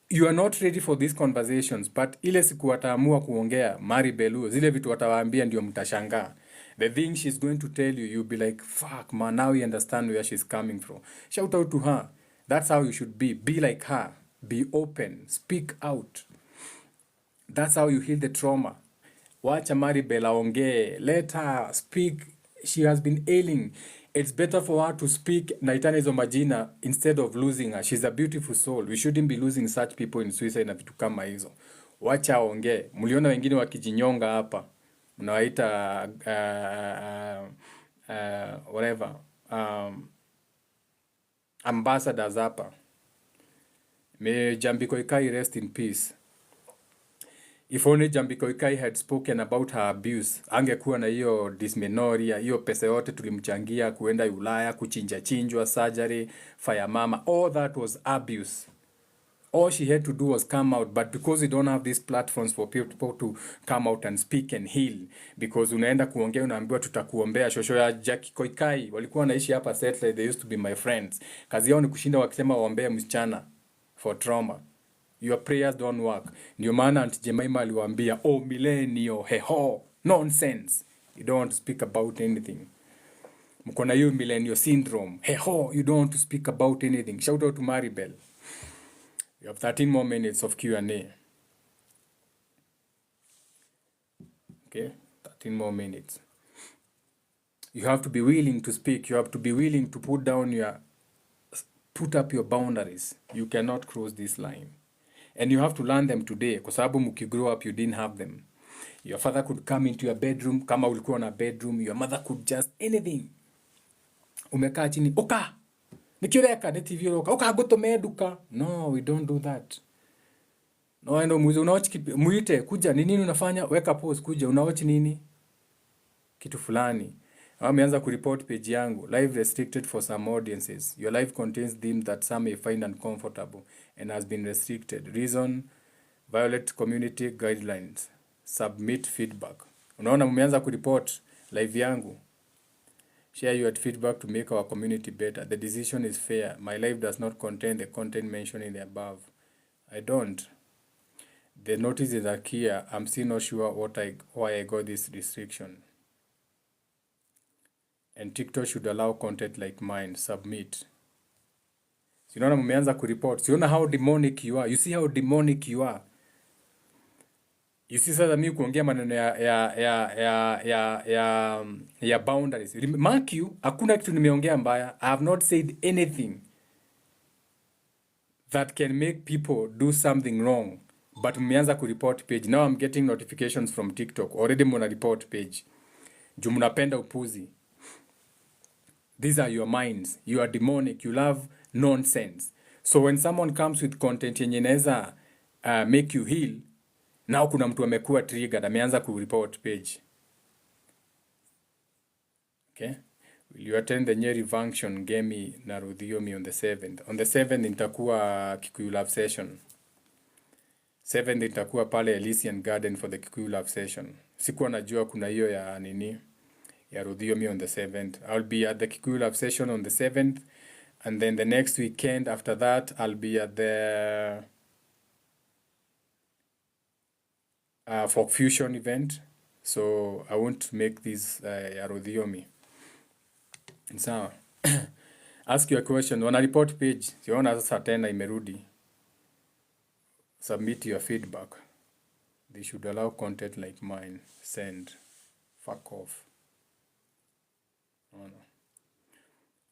you are not ready for these conversations. But ile siku wataamua kuongea Maribel, zile vitu watawaambia ndio mtashangaa. The thing she's going to tell you, you'll be like, fuck man, now you understand where she's coming from. Shout out to her. That's how you should be. Be like her. Be open. Speak out. That's how you heal the trauma. Wacha Maribel aongee. Let her speak. She has been ailing. It's better for her to speak naitana hizo majina instead of losing her. She's a beautiful soul. We shouldn't be losing such people in suicide na vitu kama hizo. Wacha aongee. Mliona wengine wakijinyonga hapa. Mnawaita whatever. Ambassadors hapa. May Jambi Koikai rest in peace. If only Jambi Koikai had spoken about her abuse, angekuwa na hiyo dysmenorrhea, hiyo pesa yote tulimchangia kuenda Ulaya, chinjwa, surgery, fire mama, all that was abuse. All she had to do was come out, but because we don't have these platforms for people to come out and speak and heal, because unaenda kuongea unaambiwa tutakuombea. Shosho ya Jackie Koikai walikuwa wanaishi hapa Satellite, they used to be my friends. Kazi yao ni kushinda wakisema waombea msichana for trauma. Your prayers don't work. Ndio maana Auntie Jemima aliwaambia, oh millennial, heho, nonsense. You don't want to speak about anything. Mko na hiyo millennial syndrome. Heho, you don't want to speak about anything. Shout out to Maribel. You have 13 more minutes of Q&A. Okay, 13 more minutes. You have to be willing to speak. You have to be willing to put up your boundaries. You cannot cross this line. And you have to learn them today, kwa sababu mkigrow up you didn't have them. Your father could come into your bedroom, kama ulikuwa na bedroom. Your mother could just anything. Umekaa chini, oka, nikiureka, ni TV uroka, oka gutome nduka. No, we don't do that. No, endo muulize unawatch muite, kuja, ni nini unafanya? Weka pause, kuja, unawatch nini? Kitu fulani. Ameanza kureport page yangu, live restricted for some audiences. Your live contains themes that some may find uncomfortable and has been restricted. Reason, violate community guidelines. Submit feedback. Unaona mmeanza kureport live yangu. Share your feedback to make our community better. The decision is fair. My live does not contain the content mentioned in the above. I don't. The notice is clear. I'm still not sure why I got this restriction. And TikTok should allow content like mine. Submit. Unaona mmeanza kureport. Unaona how demonic you are. You see how demonic you are. You see sasa mimi kuongea maneno ya boundaries. Mark you, hakuna kitu nimeongea mbaya. I have not said anything that can make people do something wrong. But mmeanza kureport page. Now I'm getting notifications from TikTok. Already mna report page. Juu mnapenda upuzi. These are your minds. You are demonic. You love nonsense. So when someone comes with content yenye inaweza make you heal, now kuna mtu amekuwa triggered, ameanza kureport page. Okay? Will you attend the Nyeri function Gemi na Rudhiomi on the 7th? On the 7th nitakuwa Kikuyu Love Session. 7th nitakuwa pale Elysian Garden for the Kikuyu Love Session. Sikuwa najua kuna hiyo ya nini ya Rudhiomi on the 7th. I'll be at the Kikuyu Love Session on the 7th, and then the next weekend after that I'll be at the Folk Fusion event. So I won't make this ya Rudhiomi. Sawa. Ask your question. Wana report page. Siona sasa tena imerudi. Submit your feedback. They should allow content like mine. Send. Fuck off.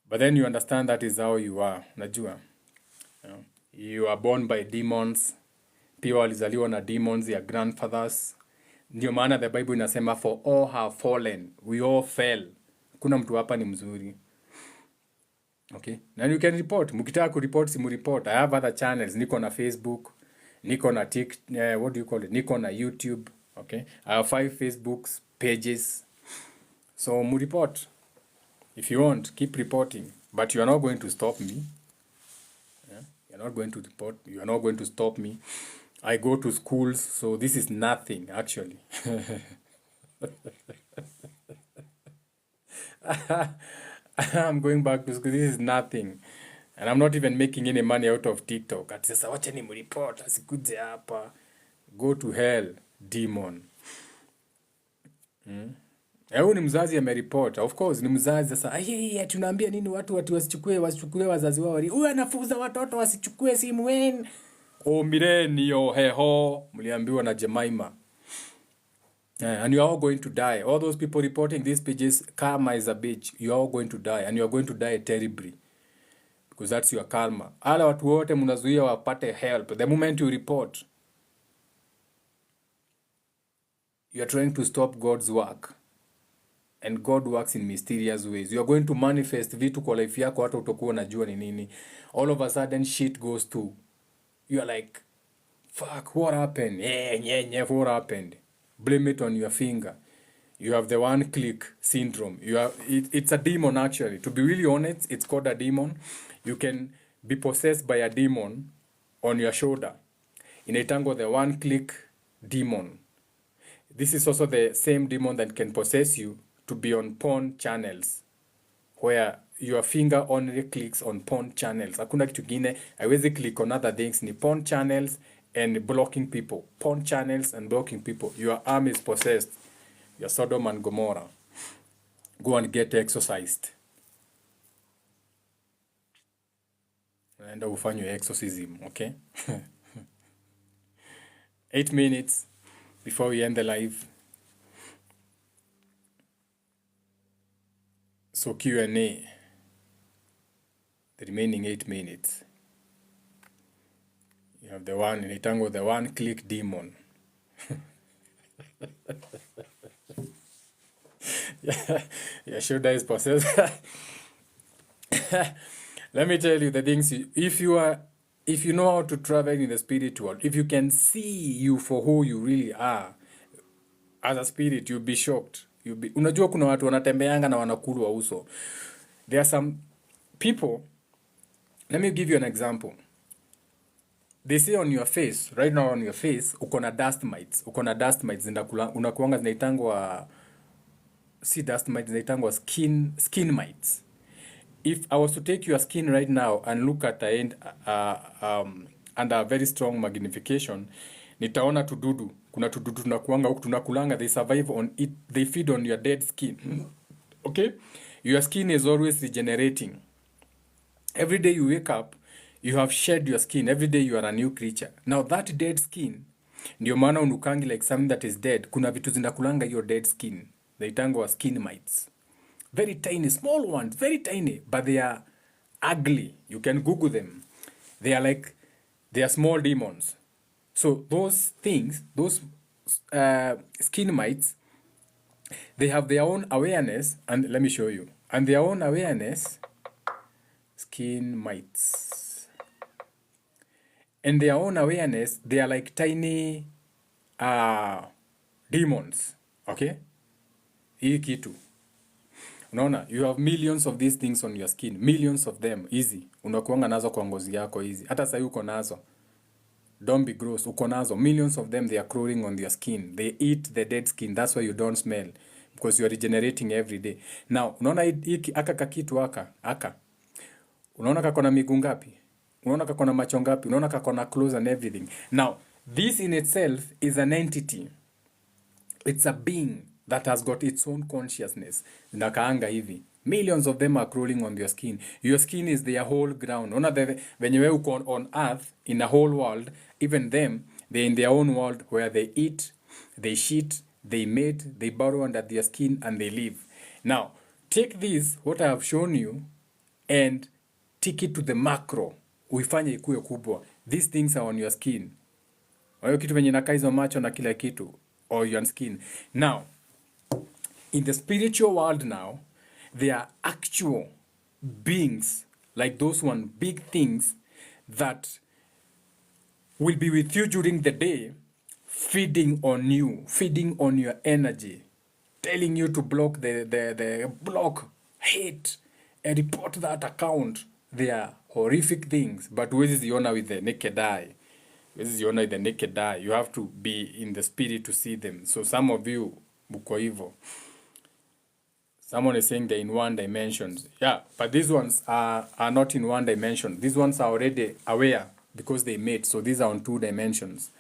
But then you understand that is how you are. Najua. You are born by demons. Pia walizaliwa na demons ya grandfathers. Ndio maana the Bible inasema for all have fallen. We all fell. Kuna mtu hapa ni mzuri. Okay? And you can report. Mkitaka kureport, simu report. I have other channels. Niko na Facebook. Niko na what do you call it? Niko na YouTube. Okay? I have 5 Facebooks pages. So mu report. If you want, keep reporting. But you are not going to stop me. Yeah? You are not going to report. You are not going to stop me. I go to schools, so this is nothing, actually. I'm going back to school. This is nothing. And I'm not even making any money out of TikTok. Ati sasa wacha ni mreport, asikuje hapa. Go to hell, demon. Huyu ni mzazi amereport. Of course, ni mzazi sasa. Tunaambia nini watu wasichukue wazazi wao. Huyu anafuza watoto wasichukue simu wenu. Milenio heho. Mliambiwa na Jemima. And you are all going to die. All those people reporting these pages, karma is a bitch. You are all going to die. And you are going to die terribly. Because that's your karma. Ala watu wote mnazuia wapate help. The moment you report, you are trying to stop God's work. And God works in mysterious ways. You are going to manifest vitu kwa life yako hata utakuwa unajua ni nini. All of a sudden shit goes to. You are like, fuck, what happened? What happened? Blame it on your finger. You have the one click syndrome. It's a demon actually. To be really honest, it's called a demon. You can be possessed by a demon on your shoulder. Inaitangwa the one click demon. This is also the same demon that can possess you to be on porn channels where your finger only clicks on porn channels. Hakuna kitu kingine, haiwezi click on other things. Ni porn channels and blocking people. Porn channels and blocking people. Your arm is possessed. You're Sodom and Gomorrah. Go and get exorcised. Enda ufanywe exorcism, okay? 8 minutes before we end the live. So Q&A. The remaining 8 minutes. You have the one, inaitangwa the one click demon. Yeah, Yashoda is possessed. Let me tell you the things. If you know how to travel in the spirit world, if you can see you for who you really are as a spirit, you'll be shocked. Unajua kuna watu wanatembeanga na wanakulwa uso. There are some people. Let me give you an example. They say on your face, right now on your face, uko na dust mites. Uko na dust mites unakuanga zinaitangwa si dust mites, zinaitangwa skin mites. If I was to take your skin right now and look at the end under a very strong magnification, nitaona tududu. Kuna tududu tunakuanga huku tunakulanga, they survive on it, they feed on your dead skin. Okay? Your skin is always regenerating. Every day you wake up, you have shed your skin. Every day you are a new creature. Now that dead skin, ndio maana unukangi like something that is dead. Kuna vitu zinakulanga your dead skin. Zaitangwa skin mites. Very tiny, small ones, very tiny, but they are ugly. You can Google them. They are small demons. So those things, those skin mites, they have their own awareness, and let me show you. And their own awareness, skin mites. And their own awareness, they are like tiny demons. Okay? Hii kitu. Unaona, you have millions of these things on your skin. Millions of them, easy. Unakuanga nazo kwa ngozi yako, easy. Hata sasa uko nazo. Don't be gross. Uko nazo. Millions of them, they are crawling on your skin. They eat the dead skin. That's why you don't smell. Because you are regenerating every day. Now, unaona aka kakitu aka. Unaona kakona miguu ngapi? Unaona kakona macho ngapi? Unaona kakona clothes and everything. Now, this in itself is an entity. It's a being that has got its own consciousness. Nakaanga hivi. Millions of them are crawling on your skin. Your skin is their whole ground. Ona venye wewe uko on earth, in a whole world, even them, they're in their own world where they eat, they shit, they mate, they burrow under their skin, and they live. Now, take this, what I have shown you, and take it to the macro. Uifanye ikuwe kubwa. These things are on your skin. Hayo kitu venye inakaa hizo macho na kila kitu, or your skin. Now, in the spiritual world now, there are actual beings, like those one, big things that will be with you during the day, feeding on you, feeding on your energy, telling you to block the block, hate, and report that account. They are horrific things, but huwezi ziona with the naked eye. Huwezi ziona with the naked eye. You have to be in the spirit to see them. So some of you, muko hivyo. Someone is saying they're in one dimension. Yeah, but these ones are not in one dimension. These ones are already aware because they mate. So these are on 2 dimensions.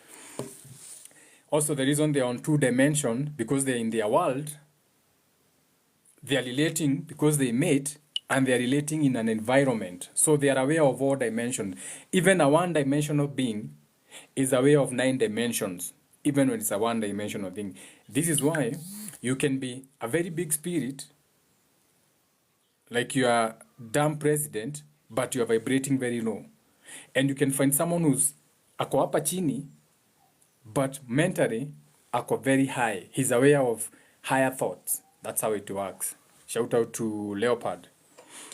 Also, the reason they're on 2 dimensions, because they're in their world, they are relating because they mate, and they are relating in an environment. So they are aware of all dimensions. Even a 1-dimensional being is aware of 9 dimensions, even when it's a 1-dimensional thing. This is why you can be a very big spirit, like you are dumb president, but you are vibrating very low. And you can find someone who's ako hapa chini, but mentally ako very high. He's aware of higher thoughts. That's how it works. Shout out to Leopard.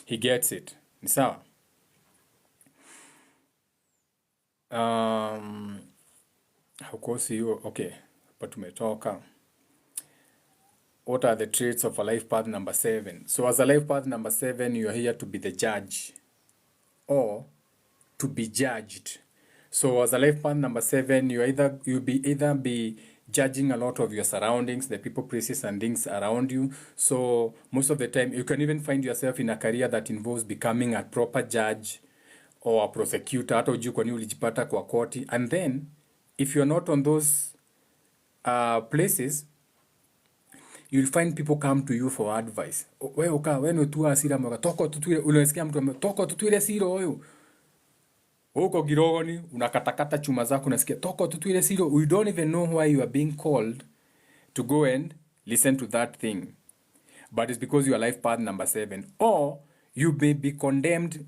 He gets it. Ni sawa? Of course you, okay. But tumetoka. What are the traits of a life path number 7? So as a life path number 7, you are here to be the judge or to be judged. So as a life path number 7, you'll be judging a lot of your surroundings, the people, places, and things around you. So most of the time, you can even find yourself in a career that involves becoming a proper judge or a prosecutor. Hata ujui kwa nini ulijipata kwa koti. And then, if you're not on those places, you'll find people come to you for advice. Wewe wewe tu asira mwa toko tutwire, unasikia mtu toko tutwire siro huyu. Uko gironi unakatakata chuma zako, unasikia toko tutwire siro. We don't even know why you are being called to go and listen to that thing. But it's because you are life path number 7, or you may be condemned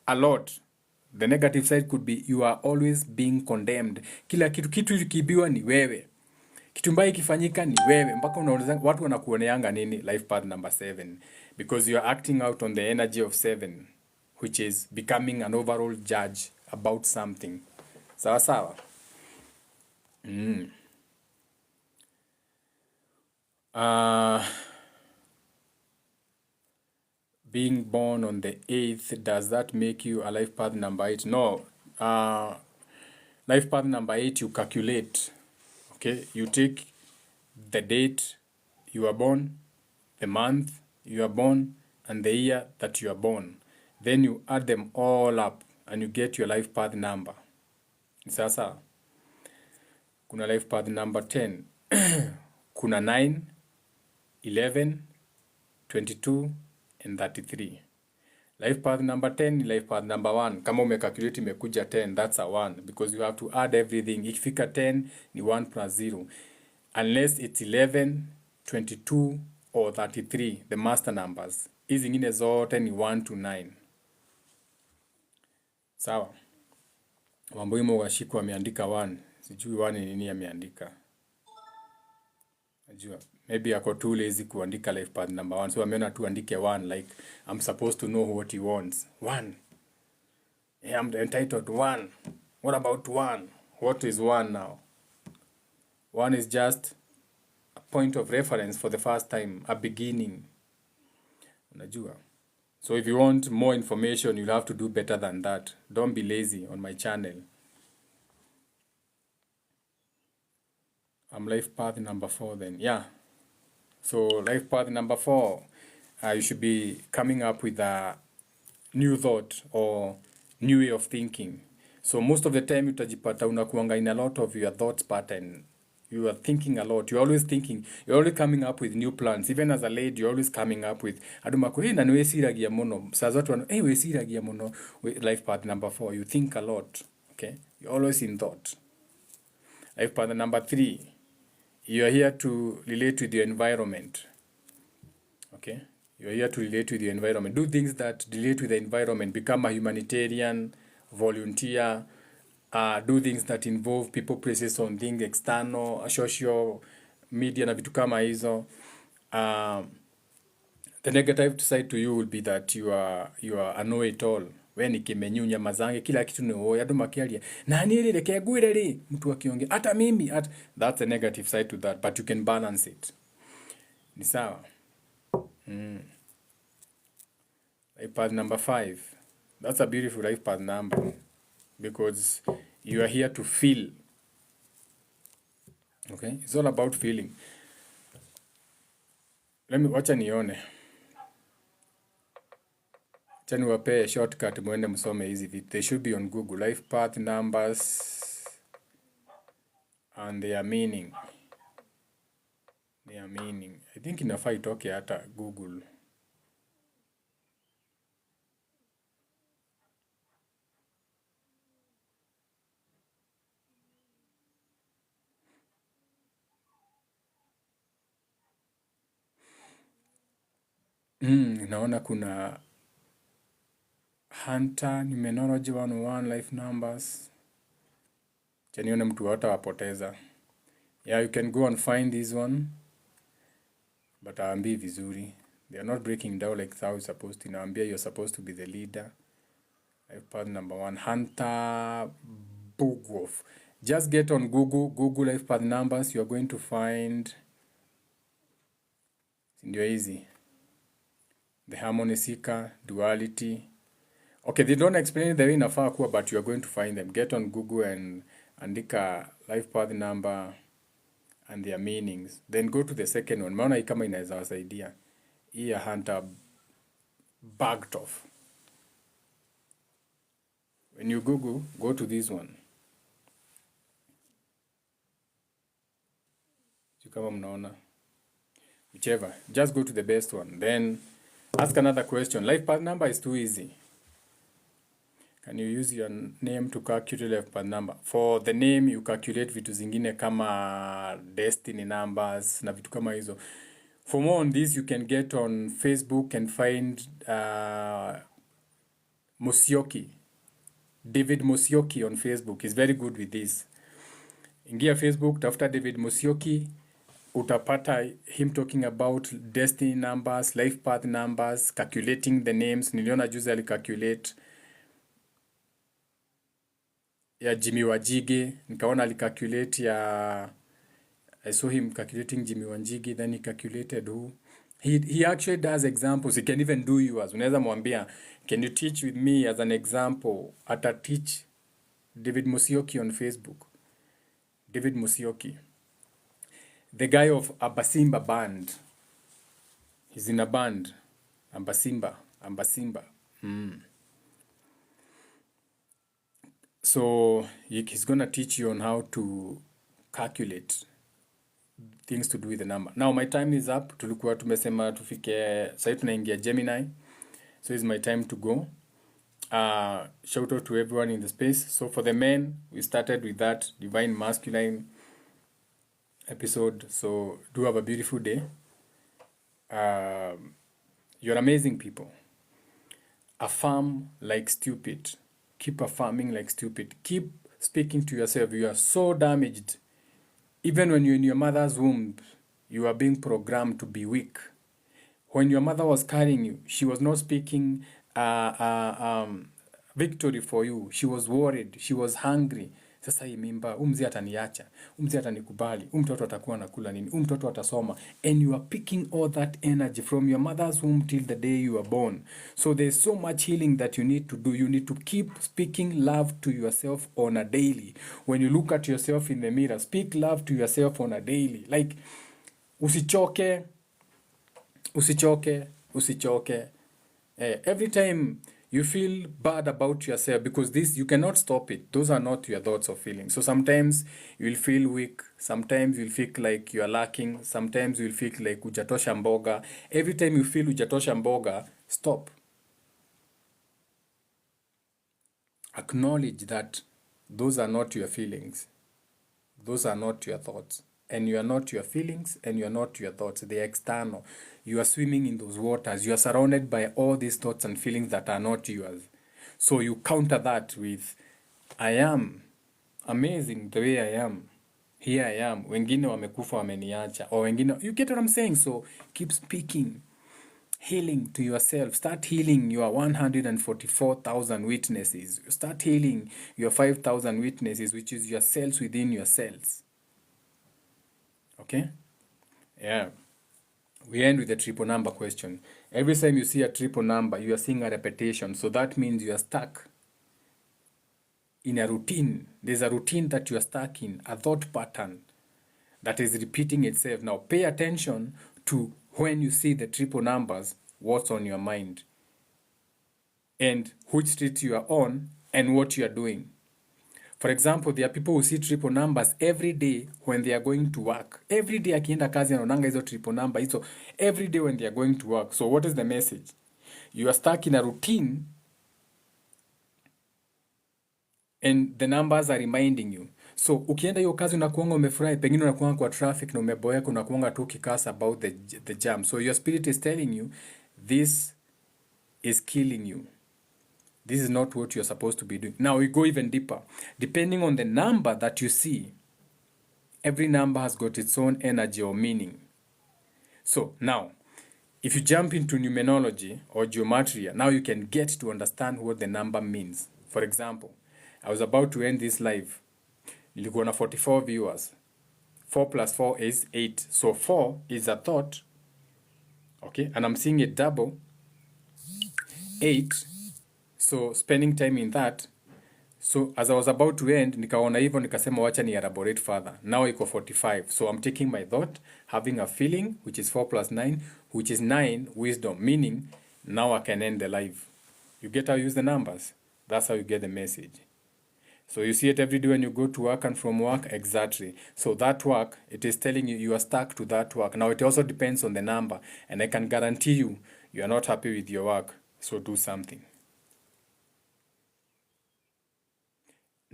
a lot. The negative side could be you are always being condemned. Kila kitu kibiwa ni wewe. Kitu mbaya ikifanyika ni wewe, mpaka unauliza watu wanakuoneanga nini life path number 7, because you are acting out on the energy of 7, which is becoming an overall judge about something. Sawa sawa. Being born on the 8th, does that make you a life path number 8? No. Life path number 8, you calculate. Okay, you take the date you are born, the month you are born, and the year that you are born. Then you add them all up and you get your life path number. Sasa kuna life path number 10. Kuna 9, 11, 22 and 33. Life path number 10 ni life path number 1. Kama umecalculate imekuja 10, that's a 1, because you have to add everything. Ikifika 10 ni 1 plus 0. Unless it's 11, 22 or 33, the master numbers. Hizi zingine zote ni 1 to 9. Sawa. Wambuimo Washiko ameandika 1. Sijui 1 ni nini ameandika. Najua. Maybe ako too lazy kuandika life path number 1. So ameona tu andike 1, like I'm supposed to know what he wants. 1. Yeah, I'm entitled to 1. What about 1? What is 1 now? 1 is just a point of reference for the first time, a beginning. Unajua. So if you want more information, you'll have to do better than that. Don't be lazy on my channel. I'm life path number 4 then. Yeah. So life path number 4, you should be coming up with a new thought or new way of thinking. So most of the time utajipata unakuanga in a lot of your thoughts pattern. You are thinking a lot. You're always thinking. You're always coming up with new plans. Even as a lady, you're always coming up with adumako, hey, na niwe siragia mono. Saa zote wana, hey, we siragia mono. Life path number 4, you think a lot. Okay? You're always in thought. Life path number 3, you are here to relate with your environment. Okay? You are here to relate with your environment. Do things that relate with the environment. Become a humanitarian, volunteer. Do things that involve people, places, on things external, social media na vitu kama hizo. The negative side to you will be that you are a know-it-all. We ni kimenyu nyama zange kila kitu ni oya ndo makialia. Nani ile kegwire ri mtu akiongea hata mimi that's a negative side to that, but you can balance it. Ni sawa. Life path number 5. That's a beautiful life path number, because you are here to feel. Okay? It's all about feeling. Wacha nione. Wacha niwape shortcut mwende msome hizi vitu. They should be on Google. Life path numbers and their meaning. Their meaning. I think inafaa itoke hata Google. Naona kuna Hunter, Numerology 101, Life Numbers. Chanione mtu hata wapoteza. Yeah, you can go and find this one. But aambii vizuri. They are not breaking down like how it's supposed to. Naambia you're supposed to be the leader. Life path number 1, Hunter Bugwoff. Just get on Google life path numbers. You are going to find, ndio easy. The harmony seeker, duality. Okay, they don't explain it the way inafaa kuwa, but you are going to find them. Get on Google and andika life path number and their meanings. Then go to the second one. Maana hii kama inaweza wasaidia. Hii ya Hunter Bugwoff. When you Google, go to this one. Kama mnaona. Whichever. Just go to the best one. Then ask another question. Life path number is too easy. Can you use your name to calculate life path number? For the name, you calculate vitu zingine kama destiny numbers na vitu kama hizo. For more on this, you can get on Facebook and find Musyoki. David Musyoki on Facebook is very good with this. Ingia Facebook, tafuta David Musyoki, utapata him talking about destiny numbers, life path numbers, calculating the names. Niliona juzi alicalculate ya Jimmy Wajige, nikaona alicalculate ya I saw him calculating Jimmy Wanjigi, then he calculated who. He actually does examples. He can even do yours. Unaweza mwambia, can you teach with me as an example? Ata teach David Musyoki on Facebook. David Musyoki. The guy of Ambasimba band. He's in a band. Ambasimba. So he's gonna teach you on how to calculate things to do with the number. Now my time is up. Tulikuwa tumesema tufike, sasa tunaingia Gemini. So it's my time to go. Shout out to everyone in the space. So for the men, we started with that divine masculine episode. So do have a beautiful day. You're amazing people. Affirm like stupid. Keep affirming like stupid. Keep speaking to yourself. You are so damaged. Even when you're in your mother's womb, you are being programmed to be weak. When your mother was carrying you, she was not speaking victory for you. She was worried. She was hungry. Sasa hii mimba, mzee ataniacha, mzee atanikubali, mtoto atakuwa anakula nini, mtoto atasoma. And you are picking all that energy from your mother's womb till the day you are born. So there's so much healing that you need to do. You need to keep speaking love to yourself on a daily. When you look at yourself in the mirror, speak love to yourself on a daily. Like, usichoke. Every time you feel bad about yourself, because this, you cannot stop it. Those are not your thoughts or feelings. So sometimes you'll feel weak. Sometimes you'll feel like you're lacking. Sometimes you'll feel like hujatosha mboga. Every time you feel hujatosha mboga, stop. Acknowledge that those are not your feelings. Those are not your thoughts. And you are not your feelings, and you are not your thoughts. They are external. You are swimming in those waters. You are surrounded by all these thoughts and feelings that are not yours. So you counter that with, I am amazing the way I am. Here I am. Wengine wamekufa wameniacha. Or wengine, you get what I'm saying? So keep speaking. Healing to yourself. Start healing your 144,000 witnesses. Start healing your 5,000 witnesses, which is your cells within your cells. Okay? Yeah. We end with a triple number question. Every time you see a triple number, you are seeing a repetition. So that means you are stuck in a routine. There's a routine that you are stuck in, a thought pattern that is repeating itself. Now pay attention to when you see the triple numbers, what's on your mind, and which street you are on, and what you are doing. For example, there are people who see triple numbers every day when they are going to work. Every day akienda kazi anaonanga hizo triple number hizo every day when they are going to work. So what is the message? You are stuck in a routine and the numbers are reminding you. So ukienda hiyo kazi unakuanga umefurahi, pengine unakuanga kwa traffic na umeboeka, unakuanga tu ukikasa about the jam. So your spirit is telling you this is killing you. This is not what you're supposed to be doing. Now we go even deeper. Depending on the number that you see, every number has got its own energy or meaning. So now, if you jump into numerology or geometry, now you can get to understand what the number means. For example, I was about to end this live. Nilikuwa na 44 viewers. 4 plus 4 is 8. So 4 is a thought. Okay, and I'm seeing it double. 8. So spending time in that. So as I was about to end, nikaona hivyo nikasema wacha ni elaborate further. Now iko 45. So I'm taking my thought, having a feeling, which is 4 plus 9, which is 9 wisdom, meaning now I can end the life. You get how I use the numbers? That's how you get the message. So you see it every day when you go to work and from work, exactly. So that work, it is telling you you are stuck to that work. Now it also depends on the number, and I can guarantee you, you are not happy with your work. So do something.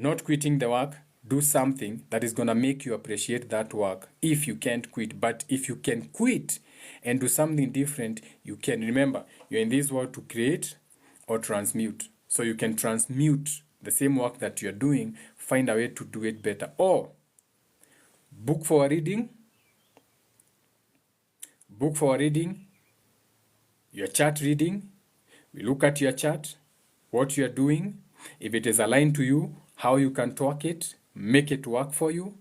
Not quitting the work, do something that is going to make you appreciate that work if you can't quit. But if you can quit and do something different, you can. Remember, you're in this world to create or transmute. So you can transmute the same work that you're doing, find a way to do it better. Or book for a reading, your chart reading. We look at your chart, what you are doing, if it is aligned to you, how you can talk it, make it work for you.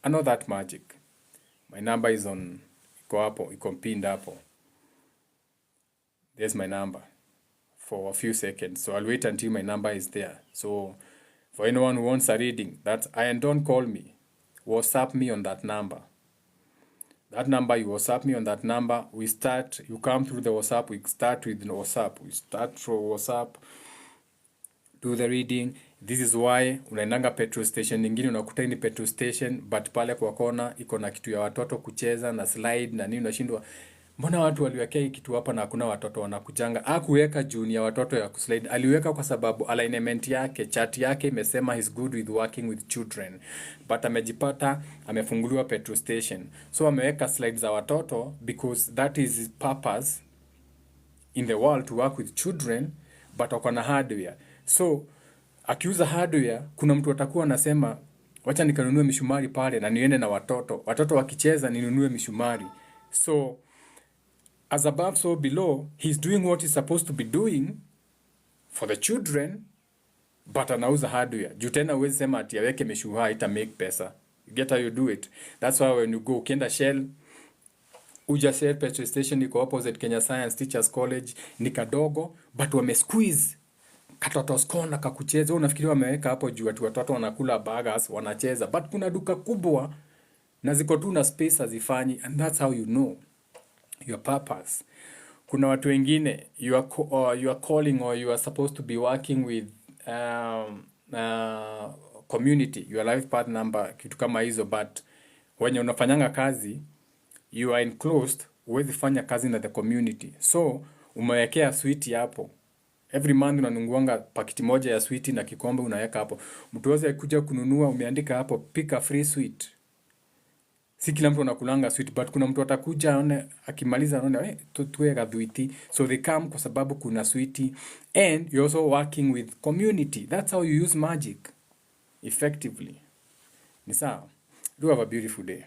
I know that magic. My number is on, iko pinned hapo. There's my number for a few seconds. So I'll wait until my number is there. So for anyone who wants a reading, and don't call me. WhatsApp me on that number. That number, you WhatsApp me on that number. You come through the WhatsApp, we start with WhatsApp. We start through WhatsApp, do the reading. This is why unaendanga petrol station nyingine unakuta ni petrol station, but pale kwa kona iko na kitu ya watoto kucheza na slide na nini, unashindwa mbona watu waliwekea hii kitu hapa na hakuna watoto wanakujanga. Hakuweka juu ya watoto ya kuslide, aliweka kwa sababu alignment yake, chart yake imesema he's good with working with children, but amejipata amefunguliwa petrol station, so ameweka slide za watoto because that is his purpose in the world, to work with children, but wakona hardware. So akiuza hardware, kuna mtu atakuwa anasema wacha nikanunue mishumari pale na niende na watoto wakicheza ninunue mishumari. So as above so below, he's doing what he's supposed to be doing for the children, but anauza hardware. Juu tena uwezi sema ati aweke mishumaa ita make pesa. You get how you do it. That's why when you go ukienda Shell, Uja Shell petrol station iko opposite Kenya Science Teachers College, ni kadogo but wame squeeze katoto corner kakucheza. Unafikiri wameweka hapo juu ati watoto wanakula burgers wanacheza, but kuna duka kubwa na ziko tu na space hazifanyi, and that's how you know your purpose. Kuna watu wengine you are calling or you are supposed to be working with community, your life path number, kitu kama hizo, but when unafanyanga kazi you are enclosed, huwezi fanya kazi na the community, so umewekea sweet hapo. Every month unanunguanga pakiti moja ya sweet na kikombe unaweka hapo. Mtu waweza kuja kununua, umeandika hapo pick a free sweet. Si kila mtu anakulanga sweet, but kuna mtu atakuja aone, akimaliza anaona tuwe gadhuiti, so they come kwa sababu kuna sweet, and you're also working with community. That's how you use magic effectively. Ni sawa. Do have a beautiful day.